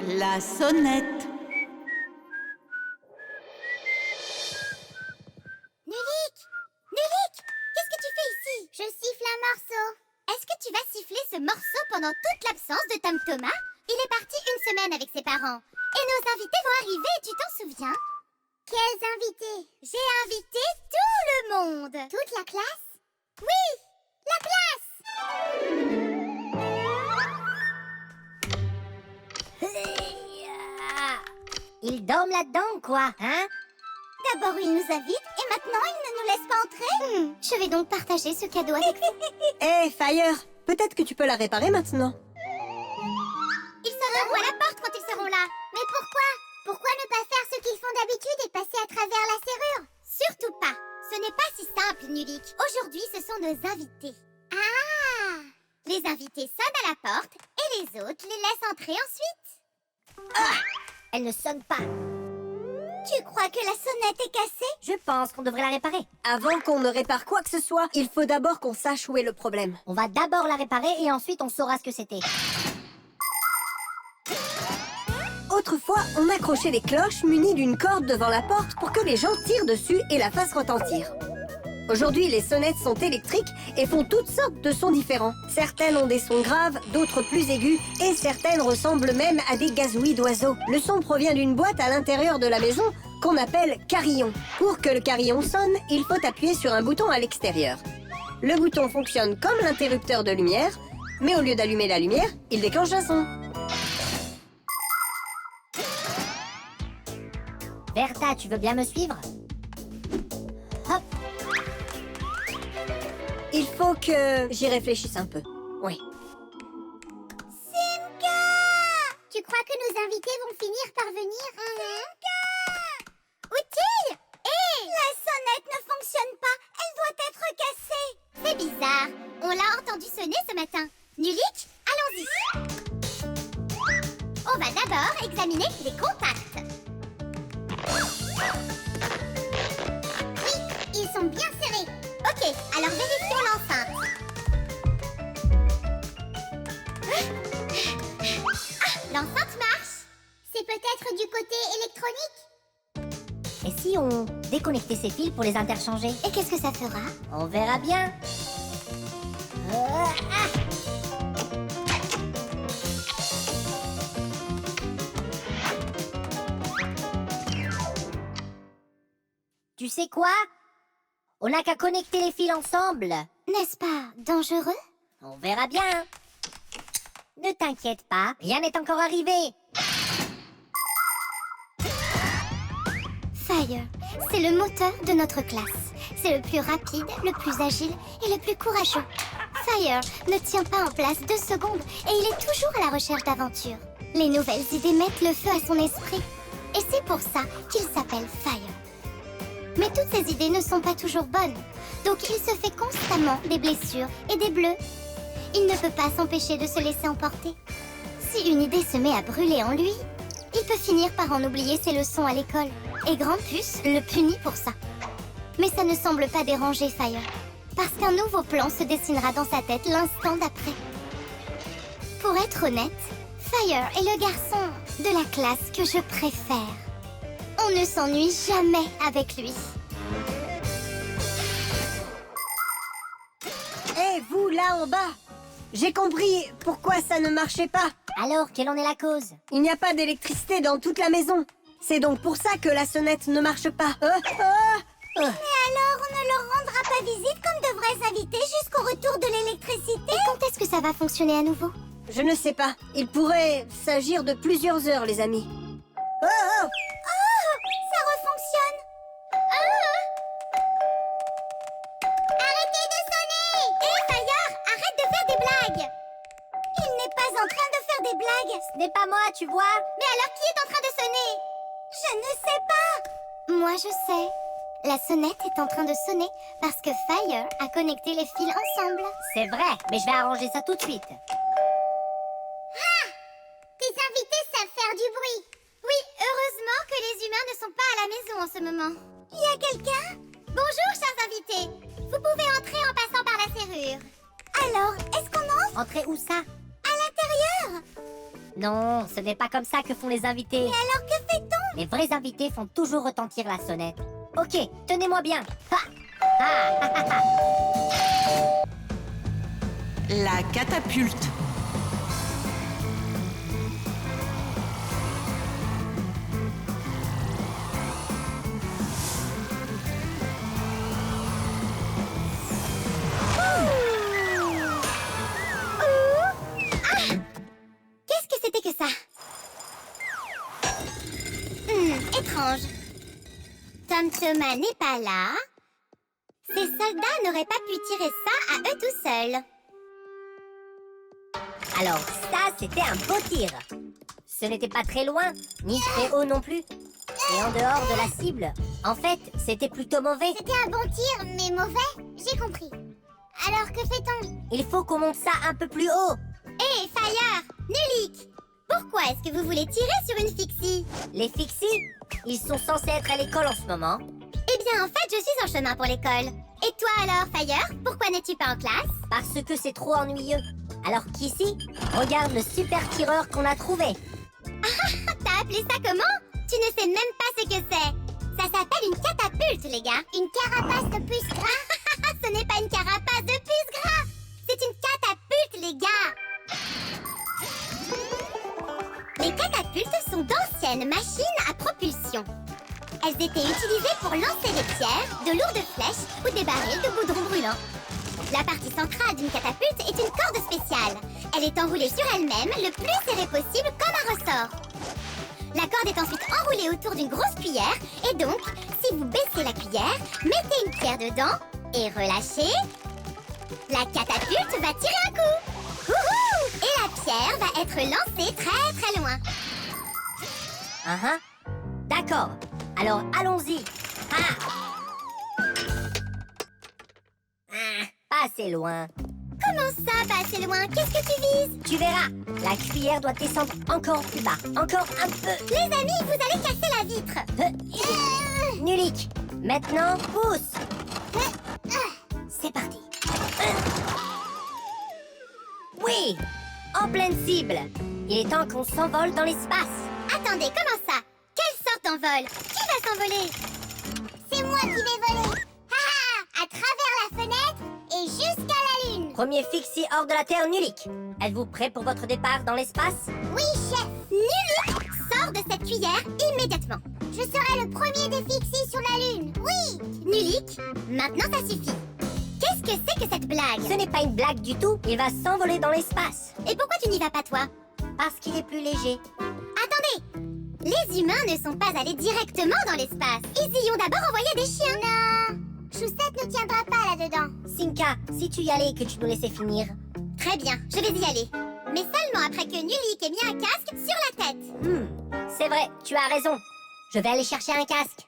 La sonnette. Nulik! Nulik! Qu'est-ce que tu fais ici? Je siffle un morceau. Est-ce que tu vas siffler ce morceau pendant toute l'absence de Tom Thomas? Il est parti une semaine avec ses parents. Et nos invités vont arriver, tu t'en souviens? Quels invités? J'ai invité tout le monde. Toute la classe? Oui! La classe! Ils dorment là-dedans, quoi, hein? D'abord, ils nous invitent et maintenant, ils ne nous laissent pas entrer. Je vais donc partager ce cadeau avec vous. Hé, Fire, peut-être que tu peux la réparer maintenant. Ils sonneront à la porte quand ils seront là. Mais pourquoi? Pourquoi ne pas faire ce qu'ils font d'habitude et passer à travers la serrure? Surtout pas. Ce n'est pas si simple, Nulik. Aujourd'hui, ce sont nos invités. Ah! Les invités sonnent à la porte et les autres les laissent entrer ensuite. Ah! Elle ne sonne pas. Tu crois que la sonnette est cassée? Je pense qu'on devrait la réparer. Avant qu'on ne répare quoi que ce soit, il faut d'abord qu'on sache où est le problème. On va d'abord la réparer et ensuite on saura ce que c'était. Autrefois, on accrochait des cloches munies d'une corde devant la porte pour que les gens tirent dessus et la fassent retentir. Aujourd'hui, les sonnettes sont électriques et font toutes sortes de sons différents. Certaines ont des sons graves, d'autres plus aigus, et certaines ressemblent même à des gazouillis d'oiseaux. Le son provient d'une boîte à l'intérieur de la maison qu'on appelle carillon. Pour que le carillon sonne, il faut appuyer sur un bouton à l'extérieur. Le bouton fonctionne comme l'interrupteur de lumière, mais au lieu d'allumer la lumière, il déclenche un son. Bertha, tu veux bien me suivre? Hop! Il faut que j'y réfléchisse un peu. Oui. Simka! Tu crois que nos invités vont finir par venir? Simka! Outil! Hé! La sonnette ne fonctionne pas. Elle doit être cassée. C'est bizarre. On l'a entendu sonner ce matin. Nulik, allons-y. On va d'abord examiner les contacts. Oui, ils sont bien serrés. Ok, alors vérifions l'enceinte. Ah, l'enceinte marche. C'est peut-être du côté électronique. Et si on déconnectait ces fils pour les interchanger? Et qu'est-ce que ça fera? On verra bien. Tu sais quoi? On n'a qu'à connecter les fils ensemble. N'est-ce pas dangereux? On verra bien. Ne t'inquiète pas, rien n'est encore arrivé. Fire, c'est le moteur de notre classe. C'est le plus rapide, le plus agile et le plus courageux. Fire ne tient pas en place 2 secondes et il est toujours à la recherche d'aventures. Les nouvelles idées mettent le feu à son esprit. Et c'est pour ça qu'il s'appelle Fire. Mais toutes ces idées ne sont pas toujours bonnes. Donc il se fait constamment des blessures et des bleus. Il ne peut pas s'empêcher de se laisser emporter. Si une idée se met à brûler en lui, il peut finir par en oublier ses leçons à l'école. Et Grande Puce le punit pour ça. Mais ça ne semble pas déranger Fire. Parce qu'un nouveau plan se dessinera dans sa tête l'instant d'après. Pour être honnête, Fire est le garçon de la classe que je préfère. On ne s'ennuie jamais avec lui. Hé, vous, là en bas! J'ai compris pourquoi ça ne marchait pas. Alors, quelle en est la cause? Il n'y a pas d'électricité dans toute la maison. C'est donc pour ça que la sonnette ne marche pas. Mais alors, on ne leur rendra pas visite comme de vrais invités jusqu'au retour de l'électricité? Et quand est-ce que ça va fonctionner à nouveau? Je ne sais pas. Il pourrait s'agir de plusieurs heures, les amis. Oh, oh! Ça refonctionne. Arrêtez de sonner! Hé, Fire, arrête de faire des blagues! Il n'est pas en train de faire des blagues. Ce n'est pas moi, tu vois. Mais alors, qui est en train de sonner? Je ne sais pas. Moi, je sais. La sonnette est en train de sonner parce que Fire a connecté les fils ensemble. C'est vrai, mais je vais arranger ça tout de suite. Ah! Tes invités savent faire du bruit. Oui, heureusement que les humains ne sont pas à la maison en ce moment. Il y a quelqu'un? Bonjour, chers invités. Vous pouvez entrer en passant par la serrure. Alors, est-ce qu'on entre? Entrer où ça? À l'intérieur. Non, ce n'est pas comme ça que font les invités. Mais alors que fait-on? Les vrais invités font toujours retentir la sonnette. Ok, tenez-moi bien. Ha ah. La catapulte. Qu'est-ce que c'était que ça? Étrange. Tom Thomas n'est pas là. Ces soldats n'auraient pas pu tirer ça à eux tout seuls. Alors, ça, c'était un beau tir. Ce n'était pas très loin, ni très haut non plus. Et en dehors de la cible, en fait, c'était plutôt mauvais. C'était un bon tir, mais mauvais. J'ai compris. Alors que fait-on? Il faut qu'on monte ça un peu plus haut. Hé, Fire! Nulik! Pourquoi est-ce que vous voulez tirer sur une fixie? Les fixies, ils sont censés être à l'école en ce moment. Eh bien, en fait, je suis en chemin pour l'école. Et toi alors, Fire? Pourquoi n'es-tu pas en classe? Parce que c'est trop ennuyeux. Alors qu'ici, regarde le super tireur qu'on a trouvé. T'as appelé ça comment? Tu ne sais même pas ce que c'est. Ça s'appelle une catapulte, les gars. Une carapace de puce gras. Ce n'est pas une carapace de puce gras. C'est une catapulte, les gars. Les catapultes sont d'anciennes machines à propulsion. Elles étaient utilisées pour lancer des pierres, de lourdes flèches ou des barils de goudron brûlant. La partie centrale d'une catapulte est une corde spéciale. Elle est enroulée sur elle-même le plus serré possible comme un ressort. La corde est ensuite enroulée autour d'une grosse cuillère et donc, si vous baissez la cuillère, mettez une pierre dedans et relâchez, la catapulte va tirer un coup. Wouhou! Et la pierre va être lancée très très loin. D'accord. Alors allons-y. Ah, pas assez loin. Comment ça, pas assez loin? Qu'est-ce que tu vises? Tu verras, la cuillère doit descendre encore plus bas. Encore un peu. Les amis, vous allez casser la vitre. Nulik, maintenant pousse. C'est parti. Oui, en pleine cible. Il est temps qu'on s'envole dans l'espace. Attendez, comment ça? Quelle sorte d'envol? Qui va s'envoler? C'est moi qui vais voler. À travers la fenêtre et jusqu'à la lune. Premier fixie hors de la Terre, Nulik. Êtes-vous prêt pour votre départ dans l'espace? Oui, chef. Nulik, sors de cette cuillère immédiatement. Je serai le premier des fixies sur la lune. Oui. Nulik, maintenant ça suffit. Qu'est-ce que c'est que cette blague? Ce n'est pas une blague du tout. Il va s'envoler dans l'espace. Et pourquoi tu n'y vas pas, toi? Parce qu'il est plus léger. Attendez! Les humains ne sont pas allés directement dans l'espace. Ils y ont d'abord envoyé des chiens. Non! Choussette ne tiendra pas là-dedans. Cinca, si tu y allais et que tu nous laissais finir. Très bien, je vais y aller. Mais seulement après que Nulik ait mis un casque sur la tête. C'est vrai, tu as raison. Je vais aller chercher un casque.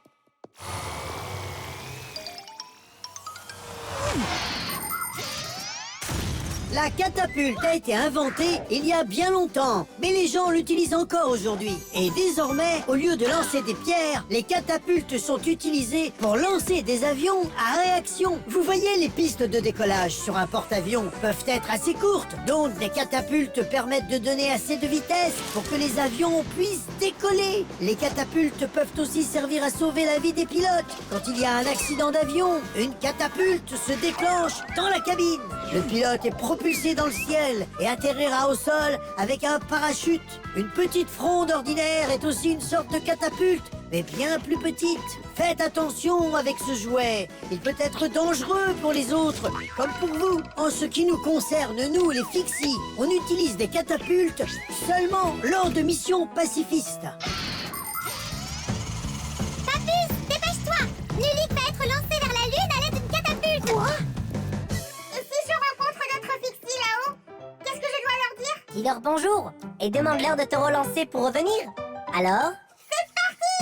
La catapulte a été inventée il y a bien longtemps, mais les gens l'utilisent encore aujourd'hui. Et désormais, au lieu de lancer des pierres, les catapultes sont utilisées pour lancer des avions à réaction. Vous voyez, les pistes de décollage sur un porte-avions peuvent être assez courtes, donc des catapultes permettent de donner assez de vitesse pour que les avions puissent décoller. Les catapultes peuvent aussi servir à sauver la vie des pilotes. Quand il y a un accident d'avion, une catapulte se déclenche dans la cabine. Le pilote est propulsé dans le ciel et atterrira au sol avec un parachute. Une petite fronde ordinaire est aussi une sorte de catapulte, mais bien plus petite. Faites attention avec ce jouet. Il peut être dangereux pour les autres, comme pour vous. En ce qui nous concerne, nous les fixies, on utilise des catapultes seulement lors de missions pacifistes. Papus, dépêche-toi! Nulik va être lancé vers la lune à l'aide d'une catapulte. Quoi? Et si je rencontre d'autres fixies là-haut, qu'est-ce que je dois leur dire? Dis-leur bonjour et demande-leur de te relancer pour revenir. Alors? C'est parti!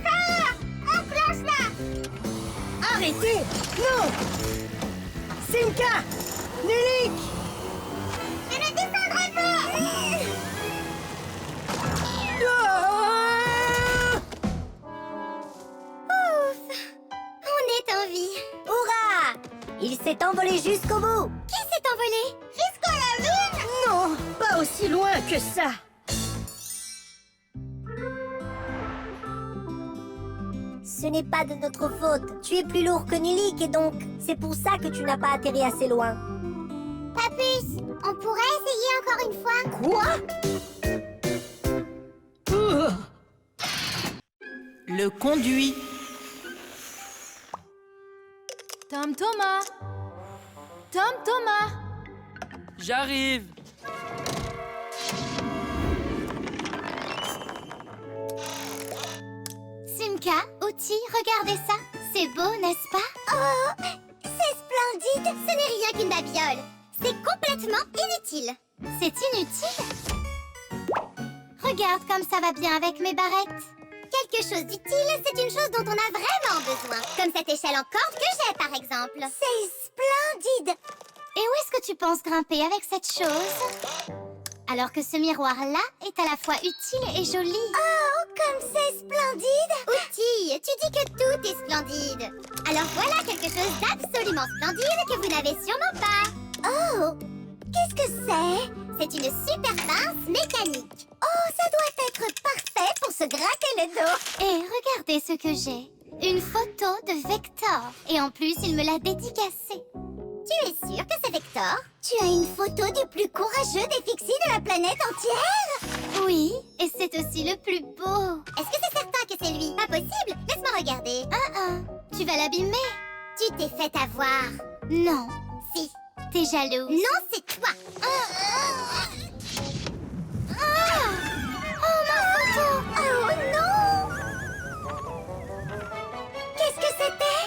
Fire! Enclenche-la! Arrêtez! Non! Simka! Nulik! Je ne descendrai pas! Ah! Ouf! On est en vie. Hurrah! Il s'est envolé jusqu'au bout. Qui s'est envolé? si loin que ça. Ce n'est pas de notre faute. Tu es plus lourd que Nilik et donc, c'est pour ça que tu n'as pas atterri assez loin. Papus, on pourrait essayer encore une fois? Quoi? Le conduit. Tom Thomas. Tom Thomas. J'arrive. Simka, Outi, regardez ça. C'est beau, n'est-ce pas? Oh, c'est splendide. Ce n'est rien qu'une babiole. C'est complètement inutile. C'est inutile? Regarde comme ça va bien avec mes barrettes. Quelque chose d'utile, c'est une chose dont on a vraiment besoin. Comme cette échelle en corde que j'ai, par exemple. C'est splendide. Et où est-ce que tu penses grimper avec cette chose? Alors que ce miroir-là est à la fois utile et joli. Oh, comme c'est splendide! Outi, tu dis que tout est splendide. Alors voilà quelque chose d'absolument splendide que vous n'avez sûrement pas. Oh, qu'est-ce que c'est? C'est une super pince mécanique. Oh, ça doit être parfait pour se gratter le dos. Et regardez ce que j'ai. Une photo de Vector. Et en plus, il me l'a dédicacée. Tu es sûre que c'est Vector? Tu as une photo du plus courageux des fixies de la planète entière? Oui, et c'est aussi le plus beau. Est-ce que c'est certain que c'est lui? Pas possible, laisse-moi regarder. Tu vas l'abîmer. Tu t'es fait avoir. Non. Si. T'es jalouse. Non, c'est toi. Oh, ma photo. Oh non. Qu'est-ce que c'était?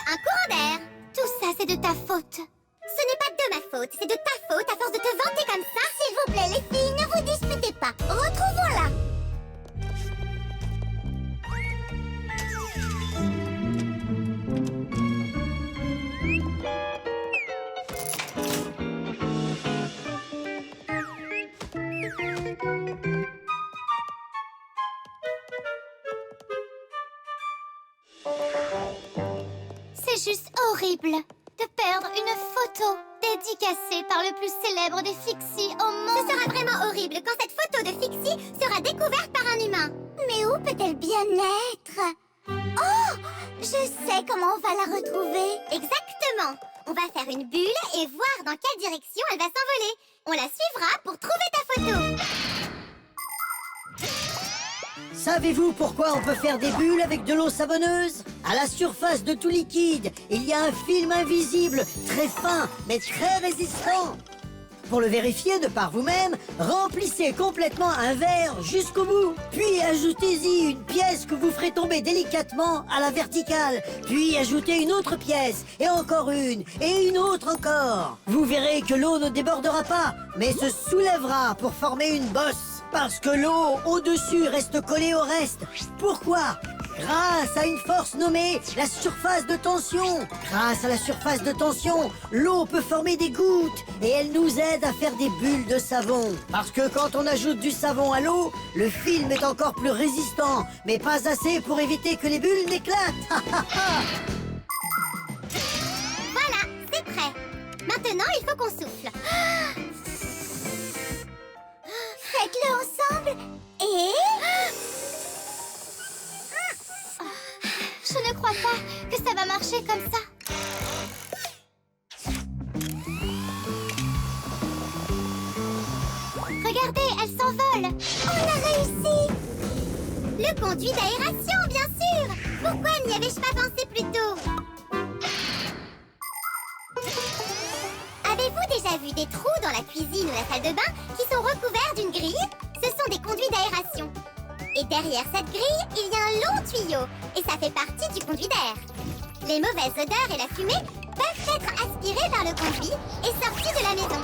Un courant d'air. Tout ça, c'est de ta faute. Ce n'est pas de ma faute, c'est de ta faute à force de te vanter comme ça. S'il vous plaît, les filles, ne vous disputez pas. Retrouvons-la. C'est juste horrible de perdre une photo dédicacée par le plus célèbre des fixies au monde. Ce sera vraiment horrible quand cette photo de fixie sera découverte par un humain. Mais où peut-elle bien être? Oh, je sais comment on va la retrouver. Exactement. On va faire une bulle et voir dans quelle direction elle va s'envoler. On la suivra pour trouver ta photo. Savez-vous pourquoi on peut faire des bulles avec de l'eau savonneuse? À la surface de tout liquide, il y a un film invisible, très fin, mais très résistant. Pour le vérifier de par vous-même, remplissez complètement un verre jusqu'au bout. Puis ajoutez-y une pièce que vous ferez tomber délicatement à la verticale. Puis ajoutez une autre pièce, et encore une, et une autre encore. Vous verrez que l'eau ne débordera pas, mais se soulèvera pour former une bosse. Parce que l'eau au-dessus reste collée au reste. Pourquoi? Grâce à une force nommée la surface de tension. Grâce à la surface de tension, l'eau peut former des gouttes et elle nous aide à faire des bulles de savon. Parce que quand on ajoute du savon à l'eau, le film est encore plus résistant, mais pas assez pour éviter que les bulles n'éclatent. Voilà, c'est prêt. Maintenant, il faut qu'on souffle. Faites-le ensemble et... Je ne crois pas que ça va marcher comme ça. Regardez, elle s'envole. On a réussi. Le conduit d'aération, bien sûr. Pourquoi n'y avais-je pas pensé plus tôt? Avez-vous déjà vu des trous dans la cuisine ou la salle de bain qui sont recouverts d'une grille? Ce sont des conduits d'aération. Et derrière cette grille, il y a un long tuyau. Et ça fait partie du conduit d'air. Les mauvaises odeurs et la fumée peuvent être aspirées par le conduit et sorties de la maison.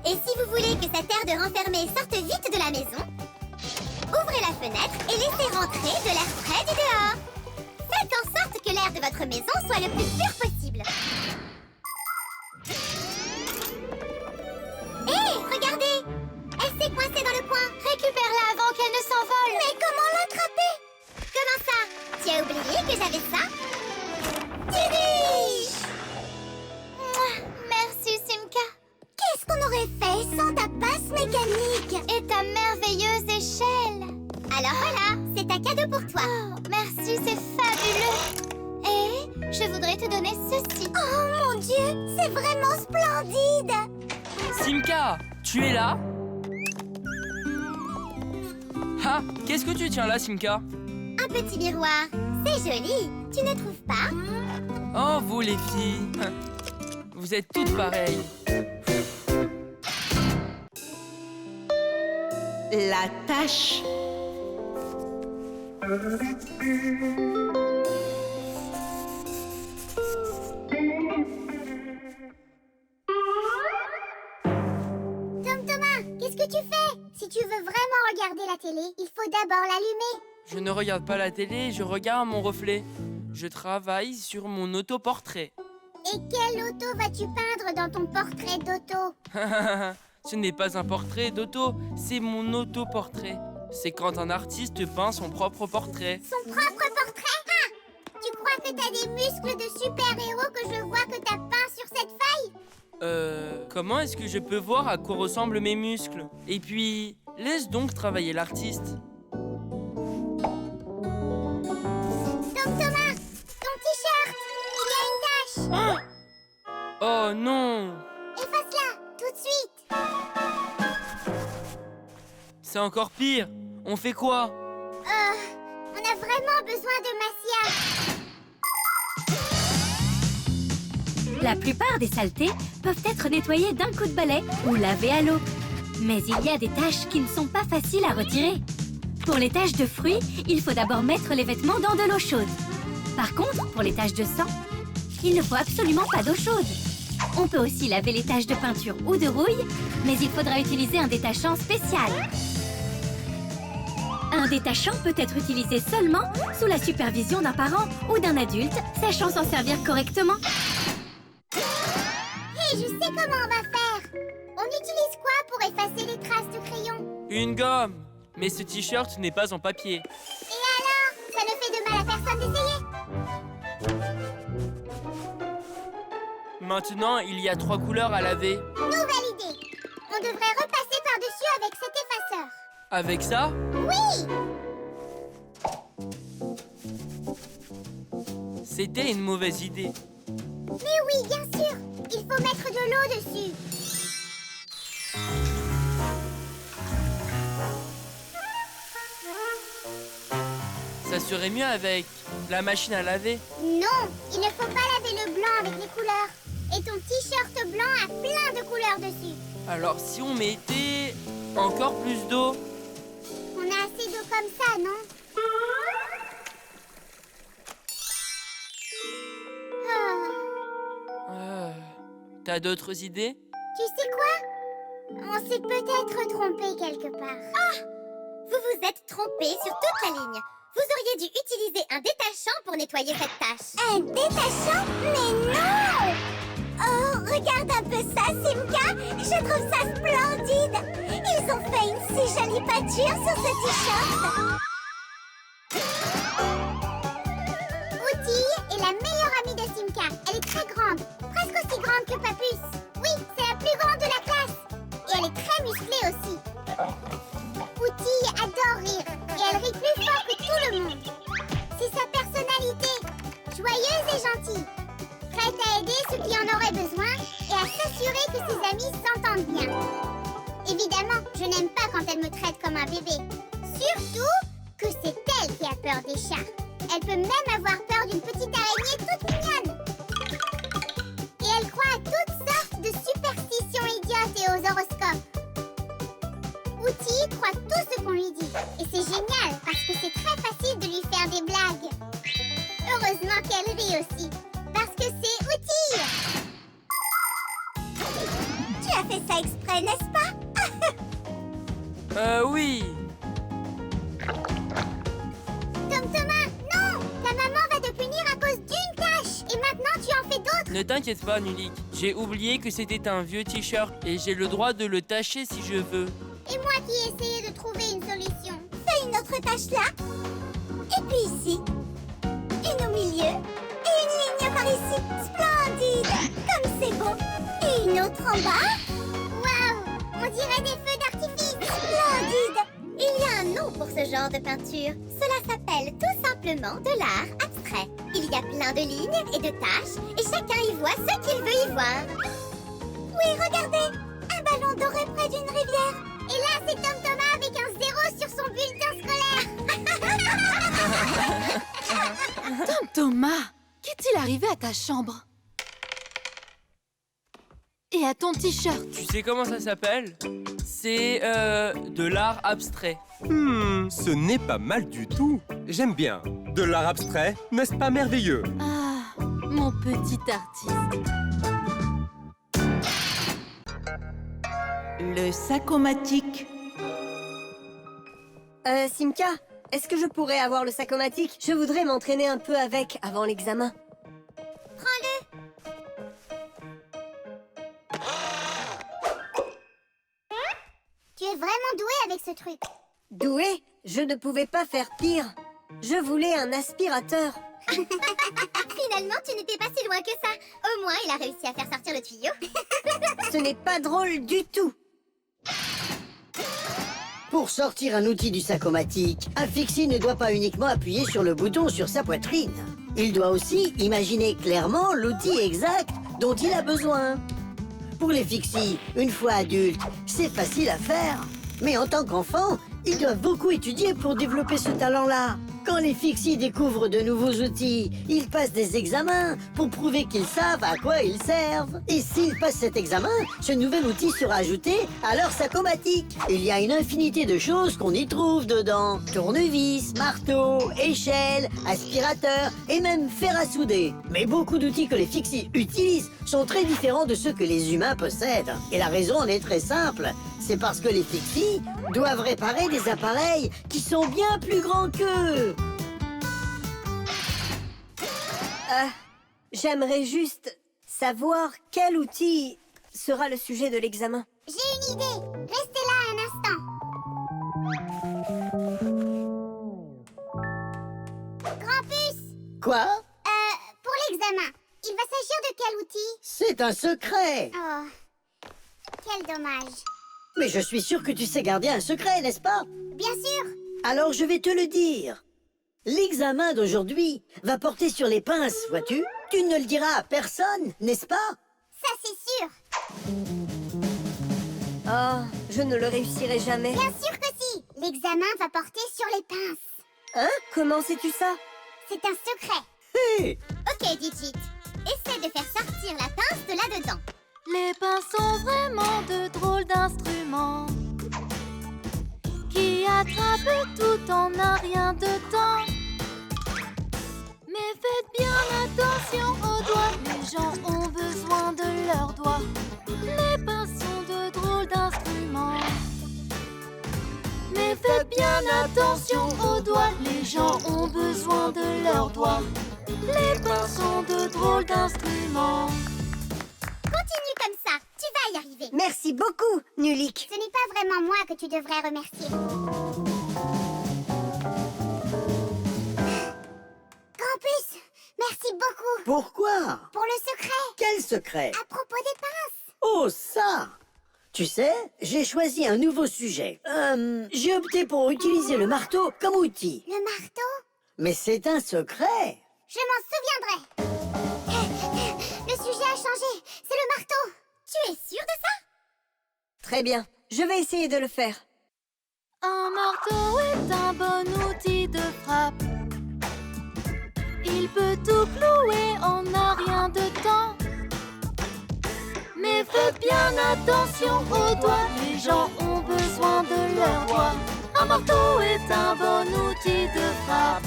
Et si vous voulez que cet air de renfermé sorte vite de la maison, ouvrez la fenêtre et laissez rentrer de l'air frais du dehors. Faites en sorte que l'air de votre maison soit le plus pur possible. Hé, regardez! Elle s'est coincée dans le coin. Récupère-la avant qu'elle ne s'envole. Mais comment l'attraper? Comment ça? Tu as oublié que j'avais ça? Merci, Simka. Qu'est-ce qu'on aurait fait sans ta patte? mécanique et ta merveilleuse échelle. Alors voilà, c'est un cadeau pour toi. Oh, merci, c'est fabuleux. Et je voudrais te donner ceci. Oh mon Dieu, c'est vraiment splendide. Simka, tu es là? Ah, qu'est-ce que tu tiens là, Simka? Un petit miroir, c'est joli, tu ne trouves pas? Oh, vous les filles, vous êtes toutes pareilles. La tâche. Thomas, qu'est-ce que tu fais? Si tu veux vraiment regarder la télé, il faut d'abord l'allumer. Je ne regarde pas la télé, je regarde mon reflet. Je travaille sur mon autoportrait. Et quelle auto vas-tu peindre dans ton portrait d'auto? Ce n'est pas un portrait d'auto, c'est mon autoportrait. C'est quand un artiste peint son propre portrait. Son propre portrait? Ah! Tu crois que t'as des muscles de super-héros que je vois que t'as peint sur cette feuille? Comment est-ce que je peux voir à quoi ressemblent mes muscles? Et puis, laisse donc travailler l'artiste. Thomas, ton t-shirt, il y a une tache. Oh non! Efface-la, tout de suite. C'est encore pire. On fait quoi? On a vraiment besoin de Massia. La plupart des saletés peuvent être nettoyées d'un coup de balai ou lavées à l'eau. Mais il y a des taches qui ne sont pas faciles à retirer. Pour les taches de fruits, il faut d'abord mettre les vêtements dans de l'eau chaude. Par contre, pour les taches de sang, il ne faut absolument pas d'eau chaude. On peut aussi laver les taches de peinture ou de rouille, mais il faudra utiliser un détachant spécial. Un détachant peut être utilisé seulement sous la supervision d'un parent ou d'un adulte sachant s'en servir correctement. Hé, je sais comment on va faire. On utilise quoi pour effacer les traces de crayon? Une gomme. Mais ce t-shirt n'est pas en papier. Et alors? Ça ne fait de mal à personne d'essayer? Maintenant, il y a 3 couleurs à laver. Nouvelle idée. On devrait repasser par-dessus avec cet effaceur. Avec ça? Oui! C'était une mauvaise idée. Mais oui, bien sûr. Il faut mettre de l'eau dessus. Ça serait mieux avec la machine à laver. Non, il ne faut pas laver le blanc avec les couleurs. Et ton t-shirt blanc a plein de couleurs dessus. Alors si on mettait encore plus d'eau? On a assez d'eau comme ça, non? T'as d'autres idées? Tu sais quoi? On s'est peut-être trompé quelque part. Ah! Vous vous êtes trompé sur toute la ligne. Vous auriez dû utiliser un détachant pour nettoyer cette tache. Un détachant? Mais non! Oh, regarde un peu ça, Simka! Je trouve ça splendide! Ils ont fait une si jolie peinture sur ce t-shirt! Outil est la meilleure amie de Simka. Elle est très grande, presque aussi grande que Papus. Oui, c'est la plus grande de la classe. Et elle est très musclée aussi. Outil adore rire et elle rit plus fort que tout le monde. C'est sa personnalité, joyeuse et gentille. Prête à aider ceux qui en auraient besoin et à s'assurer que ses amis s'entendent bien. Évidemment, je n'aime pas quand elle me traite comme un bébé. Surtout que c'est elle qui a peur des chats. Elle peut même avoir peur d'une petite araignée toute mignonne. Et elle croit à toutes sortes de superstitions idiotes et aux horoscopes. Outil croit tout ce qu'on lui dit. Et c'est génial parce que c'est très facile de lui faire des blagues. Heureusement qu'elle rit aussi. Parce que c'est Outil. Tu as fait ça exprès, n'est-ce pas? Oui. Thomas, non! Ta maman va te punir à cause d'une tâche. Et maintenant, tu en fais d'autres. Ne t'inquiète pas, Nulik. J'ai oublié que c'était un vieux t-shirt et j'ai le droit de le tacher si je veux. Et moi qui ai essayé de trouver une solution. Fais une autre tâche là. Et puis ici. Une au milieu. Et une ligne par ici. Splendide. Comme c'est bon. Et une autre en bas. Waouh! On dirait des feux d'artifice. ce genre de peinture. Cela s'appelle tout simplement de l'art abstrait. Il y a plein de lignes et de taches, et chacun y voit ce qu'il veut y voir. Oui, regardez! Un ballon doré près d'une rivière. Et là, c'est Tom Thomas avec un 0 sur son bulletin scolaire. Tom Thomas, qu'est-il arrivé à ta chambre? Et à ton t-shirt? Tu sais comment ça s'appelle? C'est de l'art abstrait. Ce n'est pas mal du tout. J'aime bien. De l'art abstrait, n'est-ce pas merveilleux? Ah, mon petit artiste. Le sacomatique. Simka, est-ce que je pourrais avoir le sacomatique? Je voudrais m'entraîner un peu avec avant l'examen. Prends-le. Tu es vraiment doué avec ce truc. Doué? Je ne pouvais pas faire pire. Je voulais un aspirateur. Finalement, tu n'étais pas si loin que ça. Au moins, il a réussi à faire sortir le tuyau. Ce n'est pas drôle du tout. Pour sortir un outil du sacomatique, un fixie ne doit pas uniquement appuyer sur le bouton sur sa poitrine. Il doit aussi imaginer clairement l'outil exact dont il a besoin. Pour les fixies, une fois adultes, c'est facile à faire. Mais en tant qu'enfant, ils doivent beaucoup étudier pour développer ce talent-là. Quand les fixies découvrent de nouveaux outils, ils passent des examens pour prouver qu'ils savent à quoi ils servent. Et s'ils passent cet examen, ce nouvel outil sera ajouté à leur sacomatique. Il y a une infinité de choses qu'on y trouve dedans. Tournevis, marteau, échelle, aspirateur et même fer à souder. Mais beaucoup d'outils que les fixies utilisent sont très différents de ceux que les humains possèdent. Et la raison en est très simple. C'est parce que les fixies doivent réparer des appareils qui sont bien plus grands qu'eux. J'aimerais juste savoir quel outil sera le sujet de l'examen. J'ai une idée. Restez là un instant. Grampus, Quoi? pour l'examen, il va s'agir de quel outil? C'est un secret. Oh, quel dommage. Mais je suis sûr que tu sais garder un secret, n'est-ce pas? Bien sûr. Alors je vais te le dire. L'examen d'aujourd'hui va porter sur les pinces, vois-tu? Tu ne le diras à personne, n'est-ce pas? Ça, c'est sûr. Oh, je ne le réussirai jamais. Bien sûr que si. L'examen va porter sur les pinces. Hein? Comment sais-tu ça? C'est un secret. Hé! Ok, Digit. Essaie de faire sortir la pince de là-dedans. Les pinces sont vraiment de drôles d'instruments qui attrapent tout en un rien de temps. Mais faites bien attention aux doigts, les gens ont besoin de leurs doigts. Les pinces sont de drôles d'instruments. Mais faites bien attention aux doigts, les gens ont besoin de leurs doigts. Les pinces sont de drôles d'instruments. Continue comme ça, tu vas y arriver. Merci beaucoup, Nulik. Ce n'est pas vraiment moi que tu devrais remercier. Grampus, merci beaucoup. Pourquoi? Pour le secret. Quel secret? À propos des pinces. Oh, ça! Tu sais, j'ai choisi un nouveau sujet. J'ai opté pour utiliser le marteau comme outil. Le marteau? Mais c'est un secret. Je m'en souviendrai. Le sujet a changé. C'est le marteau. Tu es sûr de ça? Très bien, je vais essayer de le faire. Un marteau est un bon outil de frappe. Il peut tout clouer en un rien de temps. Mais faites bien attention aux doigts, les gens ont besoin de leurs doigts. Un marteau est un bon outil de frappe.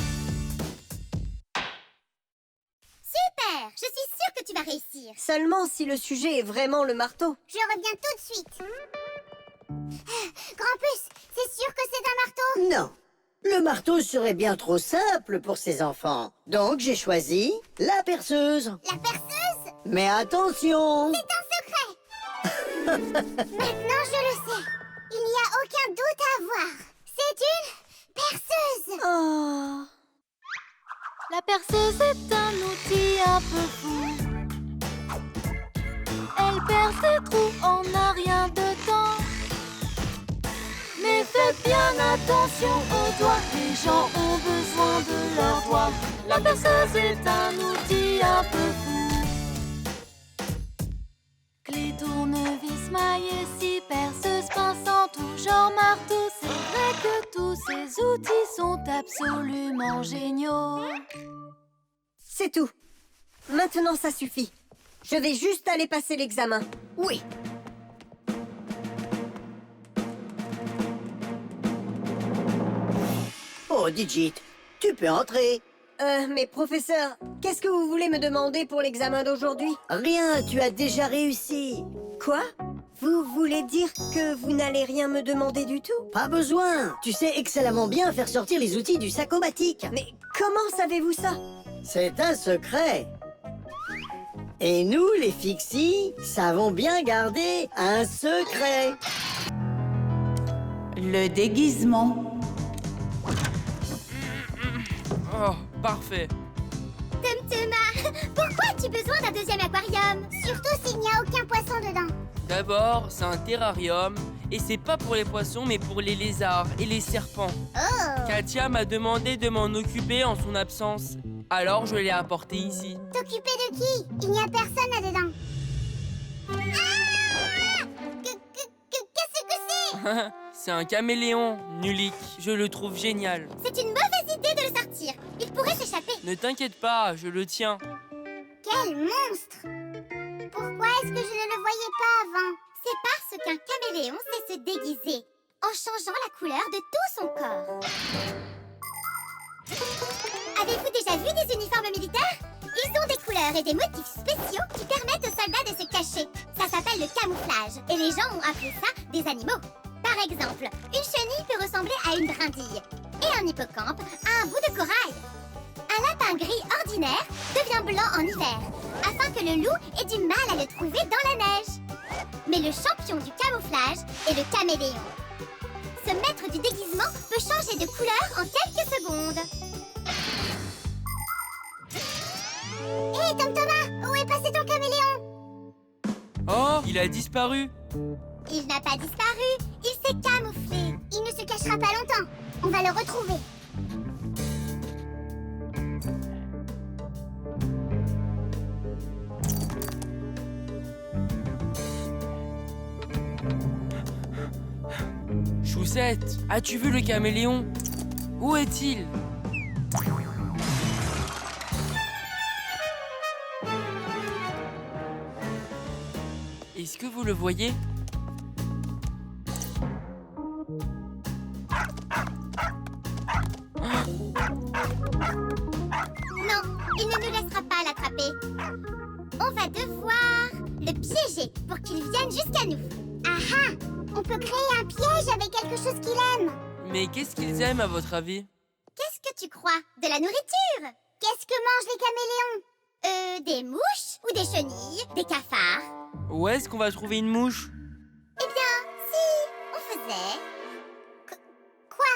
Super. Je suis sûre que tu vas réussir. Seulement si le sujet est vraiment le marteau. Je reviens tout de suite. Grampus, c'est sûr que c'est un marteau? Non. Le marteau serait bien trop simple pour ces enfants. Donc j'ai choisi la perceuse. La perceuse? Mais attention! C'est un secret. Maintenant, je le sais. Il n'y a aucun doute à avoir. C'est une perceuse. Oh. La perceuse est un outil un peu fou. Elle perce des trous en un rien de temps. Mais faites bien attention aux doigts, les gens ont besoin de leurs doigts. La perceuse est un outil un peu fou. Clé, tournevis, maille et scie, perceuse, pince en tout genre, marteau. C'est vrai que tous ces outils sont absolument géniaux. C'est tout. Maintenant, ça suffit. Je vais juste aller passer l'examen. Oui. Oh, Digit, tu peux entrer. Mais professeur, qu'est-ce que vous voulez me demander pour l'examen d'aujourd'hui? Rien, tu as déjà réussi. Quoi? Vous voulez dire que vous n'allez rien me demander du tout? Pas besoin. Tu sais excellemment bien faire sortir les outils du sac-o-matic. Mais comment savez-vous ça? C'est un secret. Et nous, les Fixies, savons bien garder un secret. Le déguisement. Oh, parfait. Tum-Tuma, pourquoi as-tu besoin d'un deuxième aquarium? Surtout s'il n'y a aucun poisson dedans. D'abord, c'est un terrarium, et c'est pas pour les poissons, mais pour les lézards et les serpents. Oh! Katia m'a demandé de m'en occuper en son absence. Alors je l'ai apporté ici. T'occuper de qui? Il n'y a personne là-dedans. Ah! Qu'est-ce que c'est? C'est un caméléon, Nulik. Je le trouve génial. C'est une mauvaise idée de le sortir. Il pourrait s'échapper. Ne t'inquiète pas, je le tiens. Quel monstre! Pourquoi est-ce que je ne le voyais pas avant? C'est parce qu'un caméléon sait se déguiser en changeant la couleur de tout son corps. Avez-vous déjà vu des uniformes militaires? Ils ont des couleurs et des motifs spéciaux qui permettent aux soldats de se cacher. Ça s'appelle le camouflage et les gens ont appelé ça des animaux. Par exemple, une chenille peut ressembler à une brindille et un hippocampe à un bout de corail. Un lapin gris ordinaire devient blanc en hiver, afin que le loup ait du mal à le trouver dans la neige. Mais le champion du camouflage est le caméléon. Ce maître du déguisement peut changer de couleur en quelques secondes. Hé, Tom-Thomas, où est passé ton caméléon? Oh, il a disparu. Il n'a pas disparu, il s'est camouflé. Il ne se cachera pas longtemps. On va le retrouver. Choussette, as-tu vu le caméléon? Où est-il? Est-ce que vous le voyez? Non, il ne nous laissera pas l'attraper. On va devoir le piéger pour qu'il vienne jusqu'à nous. Ah ah! On peut créer un piège avec quelque chose qu'il aime. Mais qu'est-ce qu'ils aiment à votre avis? Qu'est-ce que tu crois? De la nourriture? Qu'est-ce que mangent les caméléons? Des mouches ou des chenilles? Des cafards? Où est-ce qu'on va trouver une mouche? Eh bien, si on faisait... Quoi?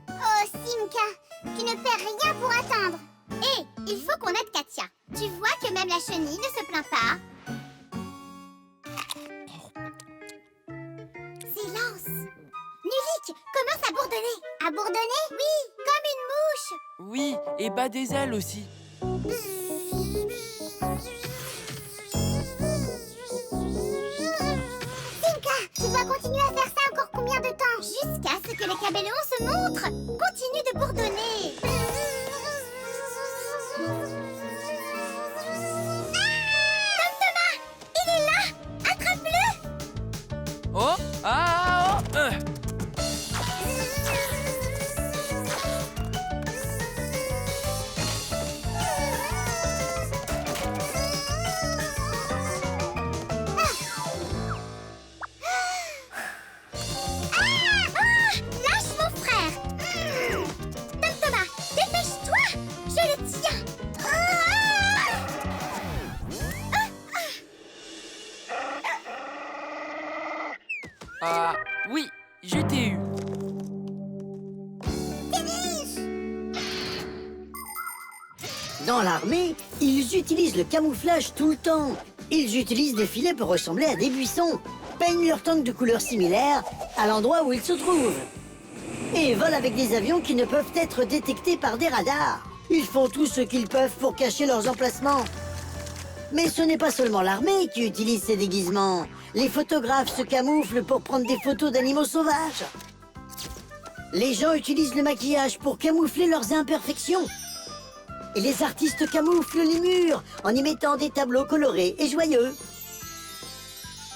Oh, Simka, tu ne fais rien pour atteindre. Hé, il faut qu'on aide Katia. Tu vois que même la chenille ne se plaint pas. Silence. Nulik commence à bourdonner. À bourdonner? Oui, comme une mouche. Oui, et bat des ailes aussi. Simka, tu dois continuer à faire ça encore combien de temps? Jusqu'à ce que les caméléons se montrent. Continue de bourdonner. Tom-Thomas, il est là. Attrape-le. Oh! Ah! Oh, Lâche mon frère. Tom-Thomas, dépêche-toi. Je le tiens. Ah, oui, je t'ai eu. Dans l'armée, ils utilisent le camouflage tout le temps. Ils utilisent des filets pour ressembler à des buissons. peignent leur tank de couleurs similaires à l'endroit où ils se trouvent. Et volent avec des avions qui ne peuvent être détectés par des radars. Ils font tout ce qu'ils peuvent pour cacher leurs emplacements. Mais ce n'est pas seulement l'armée qui utilise ces déguisements. Les photographes se camouflent pour prendre des photos d'animaux sauvages. Les gens utilisent le maquillage pour camoufler leurs imperfections. Et les artistes camouflent les murs en y mettant des tableaux colorés et joyeux.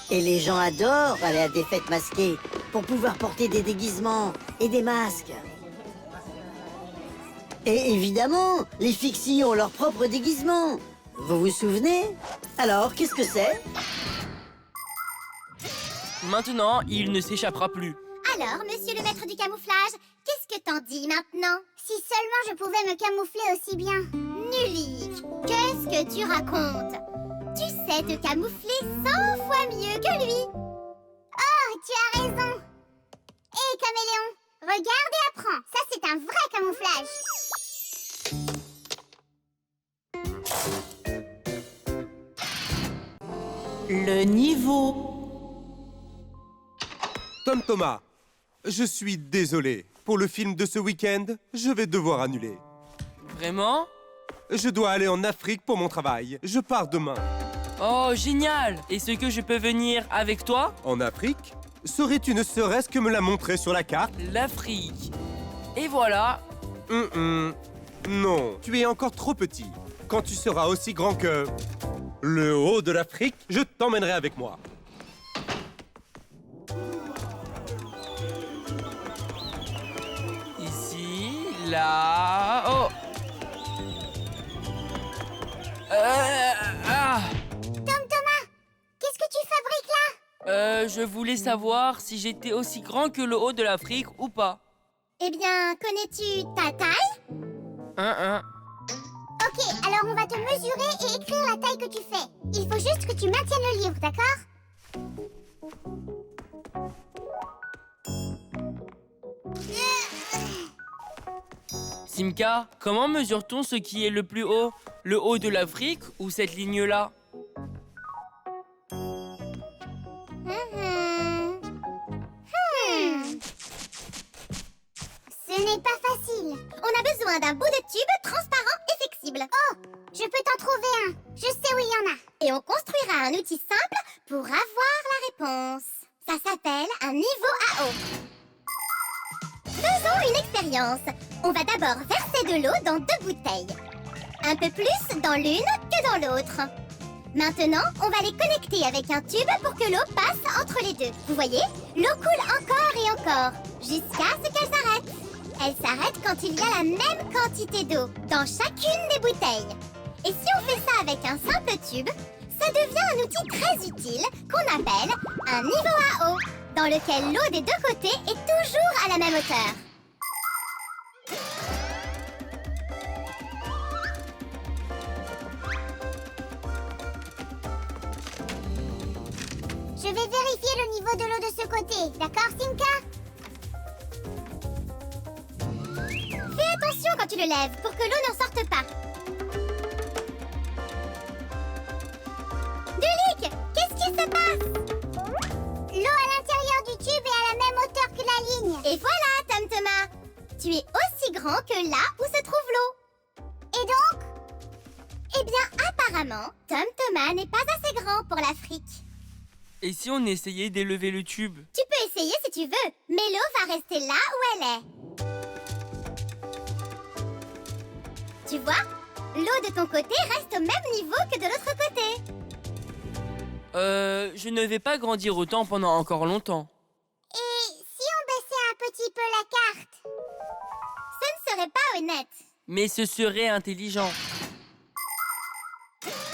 Et les gens adorent aller à des fêtes masquées pour pouvoir porter des déguisements et des masques. Et évidemment, les fixies ont leur propre déguisement. Vous vous souvenez? Alors, qu'est-ce que c'est? Maintenant, il ne s'échappera plus. Alors, monsieur le maître du camouflage, qu'est-ce que t'en dis maintenant? Si seulement je pouvais me camoufler aussi bien. Nulique, qu'est-ce que tu racontes? Tu sais te camoufler 100 fois mieux que lui. Oh, tu as raison. Hé, caméléon, regarde et apprends. Ça, c'est un vrai camouflage. Le niveau. Tom Thomas, je suis désolé. Pour le film de ce week-end, je vais devoir annuler. Vraiment? Je dois aller en Afrique pour mon travail. Je pars demain. Oh, génial! Est-ce que je peux venir avec toi? En Afrique? Saurais-tu ne serait-ce que me la montrer sur la carte? L'Afrique. Et voilà. Non, tu es encore trop petit. Quand tu seras aussi grand que... le haut de l'Afrique, je t'emmènerai avec moi. Ici, là... Oh! Tom Thomas, qu'est-ce que tu fabriques là? Je voulais savoir si j'étais aussi grand que le haut de l'Afrique ou pas. Eh bien, connais-tu ta taille? Ok, alors on va te mesurer et écrire la taille que tu fais. Il faut juste que tu maintiennes le livre, d'accord? Simka, comment mesure-t-on ce qui est le plus haut? Le haut de l'Afrique ou cette ligne-là? Ce n'est pas facile. On a besoin d'un bout de tube transparent et flexible. Oh, je peux t'en trouver un. Je sais où il y en a. Et on construira un outil simple pour avoir la réponse. Ça s'appelle un niveau à eau. Faisons une expérience. On va d'abord verser de l'eau dans 2 bouteilles. Un peu plus dans l'une que dans l'autre. Maintenant, on va les connecter avec un tube pour que l'eau passe entre les deux. Vous voyez? L'eau coule encore et encore, jusqu'à ce qu'elle s'arrête. Elle s'arrête quand il y a la même quantité d'eau dans chacune des bouteilles. Et si on fait ça avec un simple tube, ça devient un outil très utile qu'on appelle un niveau à eau, dans lequel l'eau des 2 côtés est toujours à la même hauteur. Je vais vérifier le niveau de l'eau de ce côté, d'accord, Simka? Fais attention quand tu le lèves pour que l'eau n'en sorte pas. Nulique, qu'est-ce qui se passe? L'eau à l'intérieur du tube est à la même hauteur que la ligne. Et voilà, Tom Thomas. Tu es aussi grand que là où se trouve l'eau. Et donc? Eh bien, apparemment, Tom Thomas n'est pas assez grand pour l'Afrique. Et si on essayait d'élever le tube? Tu peux essayer si tu veux, mais l'eau va rester là où elle est. Tu vois? L'eau de ton côté reste au même niveau que de l'autre côté. Je ne vais pas grandir autant pendant encore longtemps. Et si on baissait un petit peu la carte? Ce ne serait pas honnête. Mais ce serait intelligent.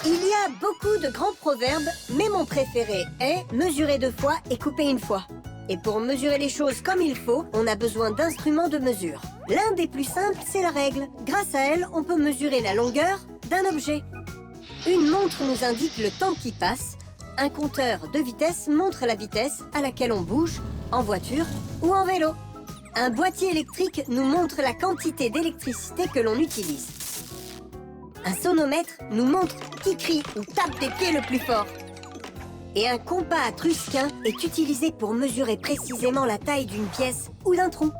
Il y a beaucoup de grands proverbes, mais mon préféré est « mesurer 2 fois et couper 1 fois ». Et pour mesurer les choses comme il faut, on a besoin d'instruments de mesure. L'un des plus simples, c'est la règle. Grâce à elle, on peut mesurer la longueur d'un objet. Une montre nous indique le temps qui passe. Un compteur de vitesse montre la vitesse à laquelle on bouge, en voiture ou en vélo. Un boîtier électrique nous montre la quantité d'électricité que l'on utilise. Un sonomètre nous montre qui crie ou tape des pieds le plus fort. Et un compas étrusquin est utilisé pour mesurer précisément la taille d'une pièce ou d'un tronc.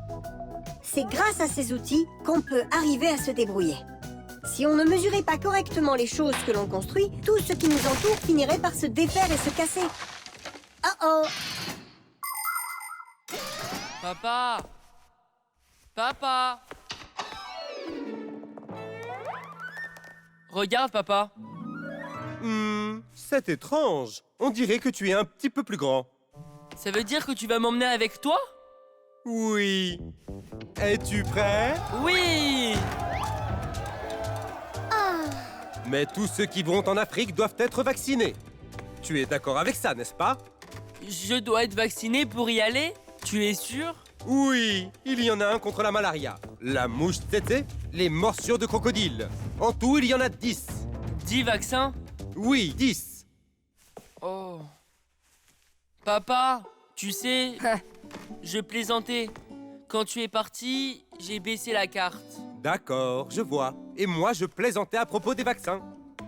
C'est grâce à ces outils qu'on peut arriver à se débrouiller. Si on ne mesurait pas correctement les choses que l'on construit, tout ce qui nous entoure finirait par se défaire et se casser. Oh oh! Papa! Papa! Regarde, papa. C'est étrange. On dirait que tu es un petit peu plus grand. Ça veut dire que tu vas m'emmener avec toi? Oui. Es-tu prêt? Oui! Mais tous ceux qui vont en Afrique doivent être vaccinés. Tu es d'accord avec ça, n'est-ce pas? Je dois être vacciné pour y aller? Tu es sûr? Oui, il y en a un contre la malaria, la mouche tsetse, les morsures de crocodile. En tout, il y en a 10. 10 vaccins? Oui, 10. Oh. Papa, tu sais, je plaisantais. Quand tu es parti, j'ai baissé la carte. D'accord, je vois. Et moi, je plaisantais à propos des vaccins.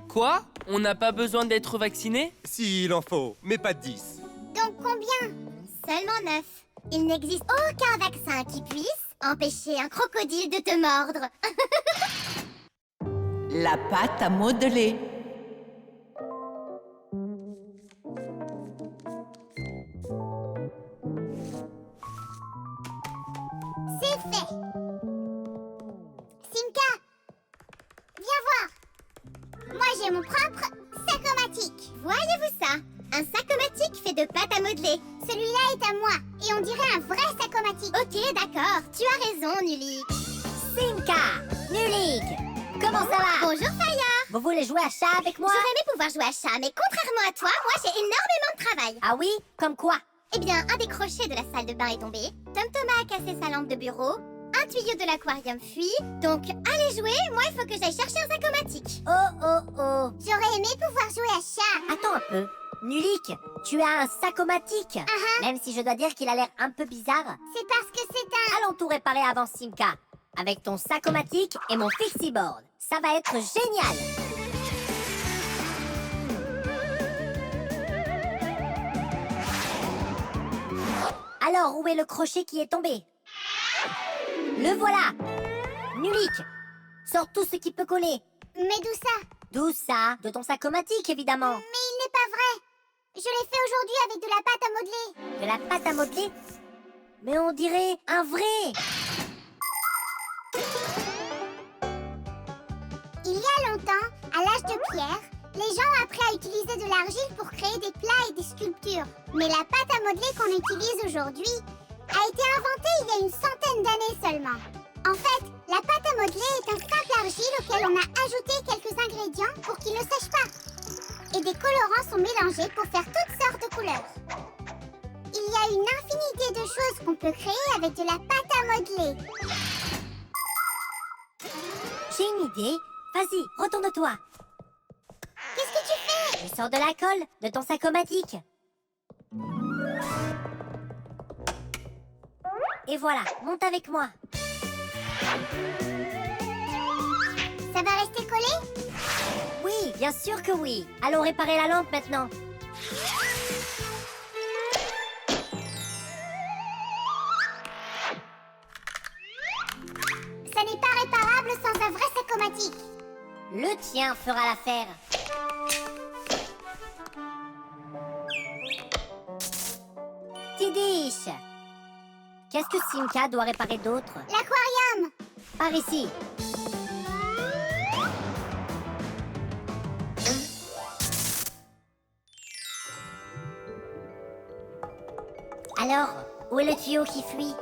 Quoi? On n'a pas besoin d'être vacciné? S'il en faut, mais pas 10. Donc combien? Seulement 9. Il n'existe aucun vaccin qui puisse empêcher un crocodile de te mordre. La pâte à modeler. C'est fait. Simka, viens voir. Moi, j'ai mon propre sacomatique. Voyez-vous ça? Un sacomatique fait de pâte à modeler. Celui-là est à moi. Et on dirait un vrai sacomatique. Ok, d'accord. Tu as raison, Nulik. Simka! Nulik! Comment ça va? Bonjour, Faya. Vous voulez jouer à chat avec moi? J'aurais aimé pouvoir jouer à chat, mais contrairement à toi, moi, j'ai énormément de travail. Ah oui? Comme quoi? Eh bien, un des crochets de la salle de bain est tombé. Tom Thomas a cassé sa lampe de bureau. Un tuyau de l'aquarium fuit. Donc, allez jouer. Moi, il faut que j'aille chercher un sacomatique. Oh oh oh! J'aurais aimé pouvoir jouer à chat. Attends un peu. Nulik, tu as un sacomatique. Même si je dois dire qu'il a l'air un peu bizarre. C'est parce que c'est un... Allons tout réparer avant Simka. Avec ton sacomatique et mon fixie-board. Ça va être génial. Alors, où est le crochet qui est tombé? Le voilà. Nulik, sors tout ce qui peut coller. Mais d'où ça? D'où ça? De ton sacomatique, évidemment. Mais il n'est pas vrai. Je l'ai fait aujourd'hui avec de la pâte à modeler. De la pâte à modeler? Mais on dirait un vrai. Il y a longtemps, à l'âge de pierre, les gens ont appris à utiliser de l'argile pour créer des plats et des sculptures. Mais la pâte à modeler qu'on utilise aujourd'hui a été inventée il y a une centaine d'années seulement. En fait, la pâte à modeler est un simple argile auquel on a ajouté quelques ingrédients pour qu'il ne sèche pas. Et des colorants sont mélangés pour faire toutes sortes de couleurs. Il y a une infinité de choses qu'on peut créer avec de la pâte à modeler. J'ai une idée. Vas-y, retourne-toi. Qu'est-ce que tu fais? Je sors de la colle de ton sacomatique. Et voilà, monte avec moi. Ça va rester collé? Oui, bien sûr que oui. Allons réparer la lampe maintenant. Ça n'est pas réparable sans un vrai sacomatique. Le tien fera l'affaire. Tidiche, qu'est-ce que Simka doit réparer d'autre? L'aquarium. Par ici. Alors, où est le tuyau qui fuit?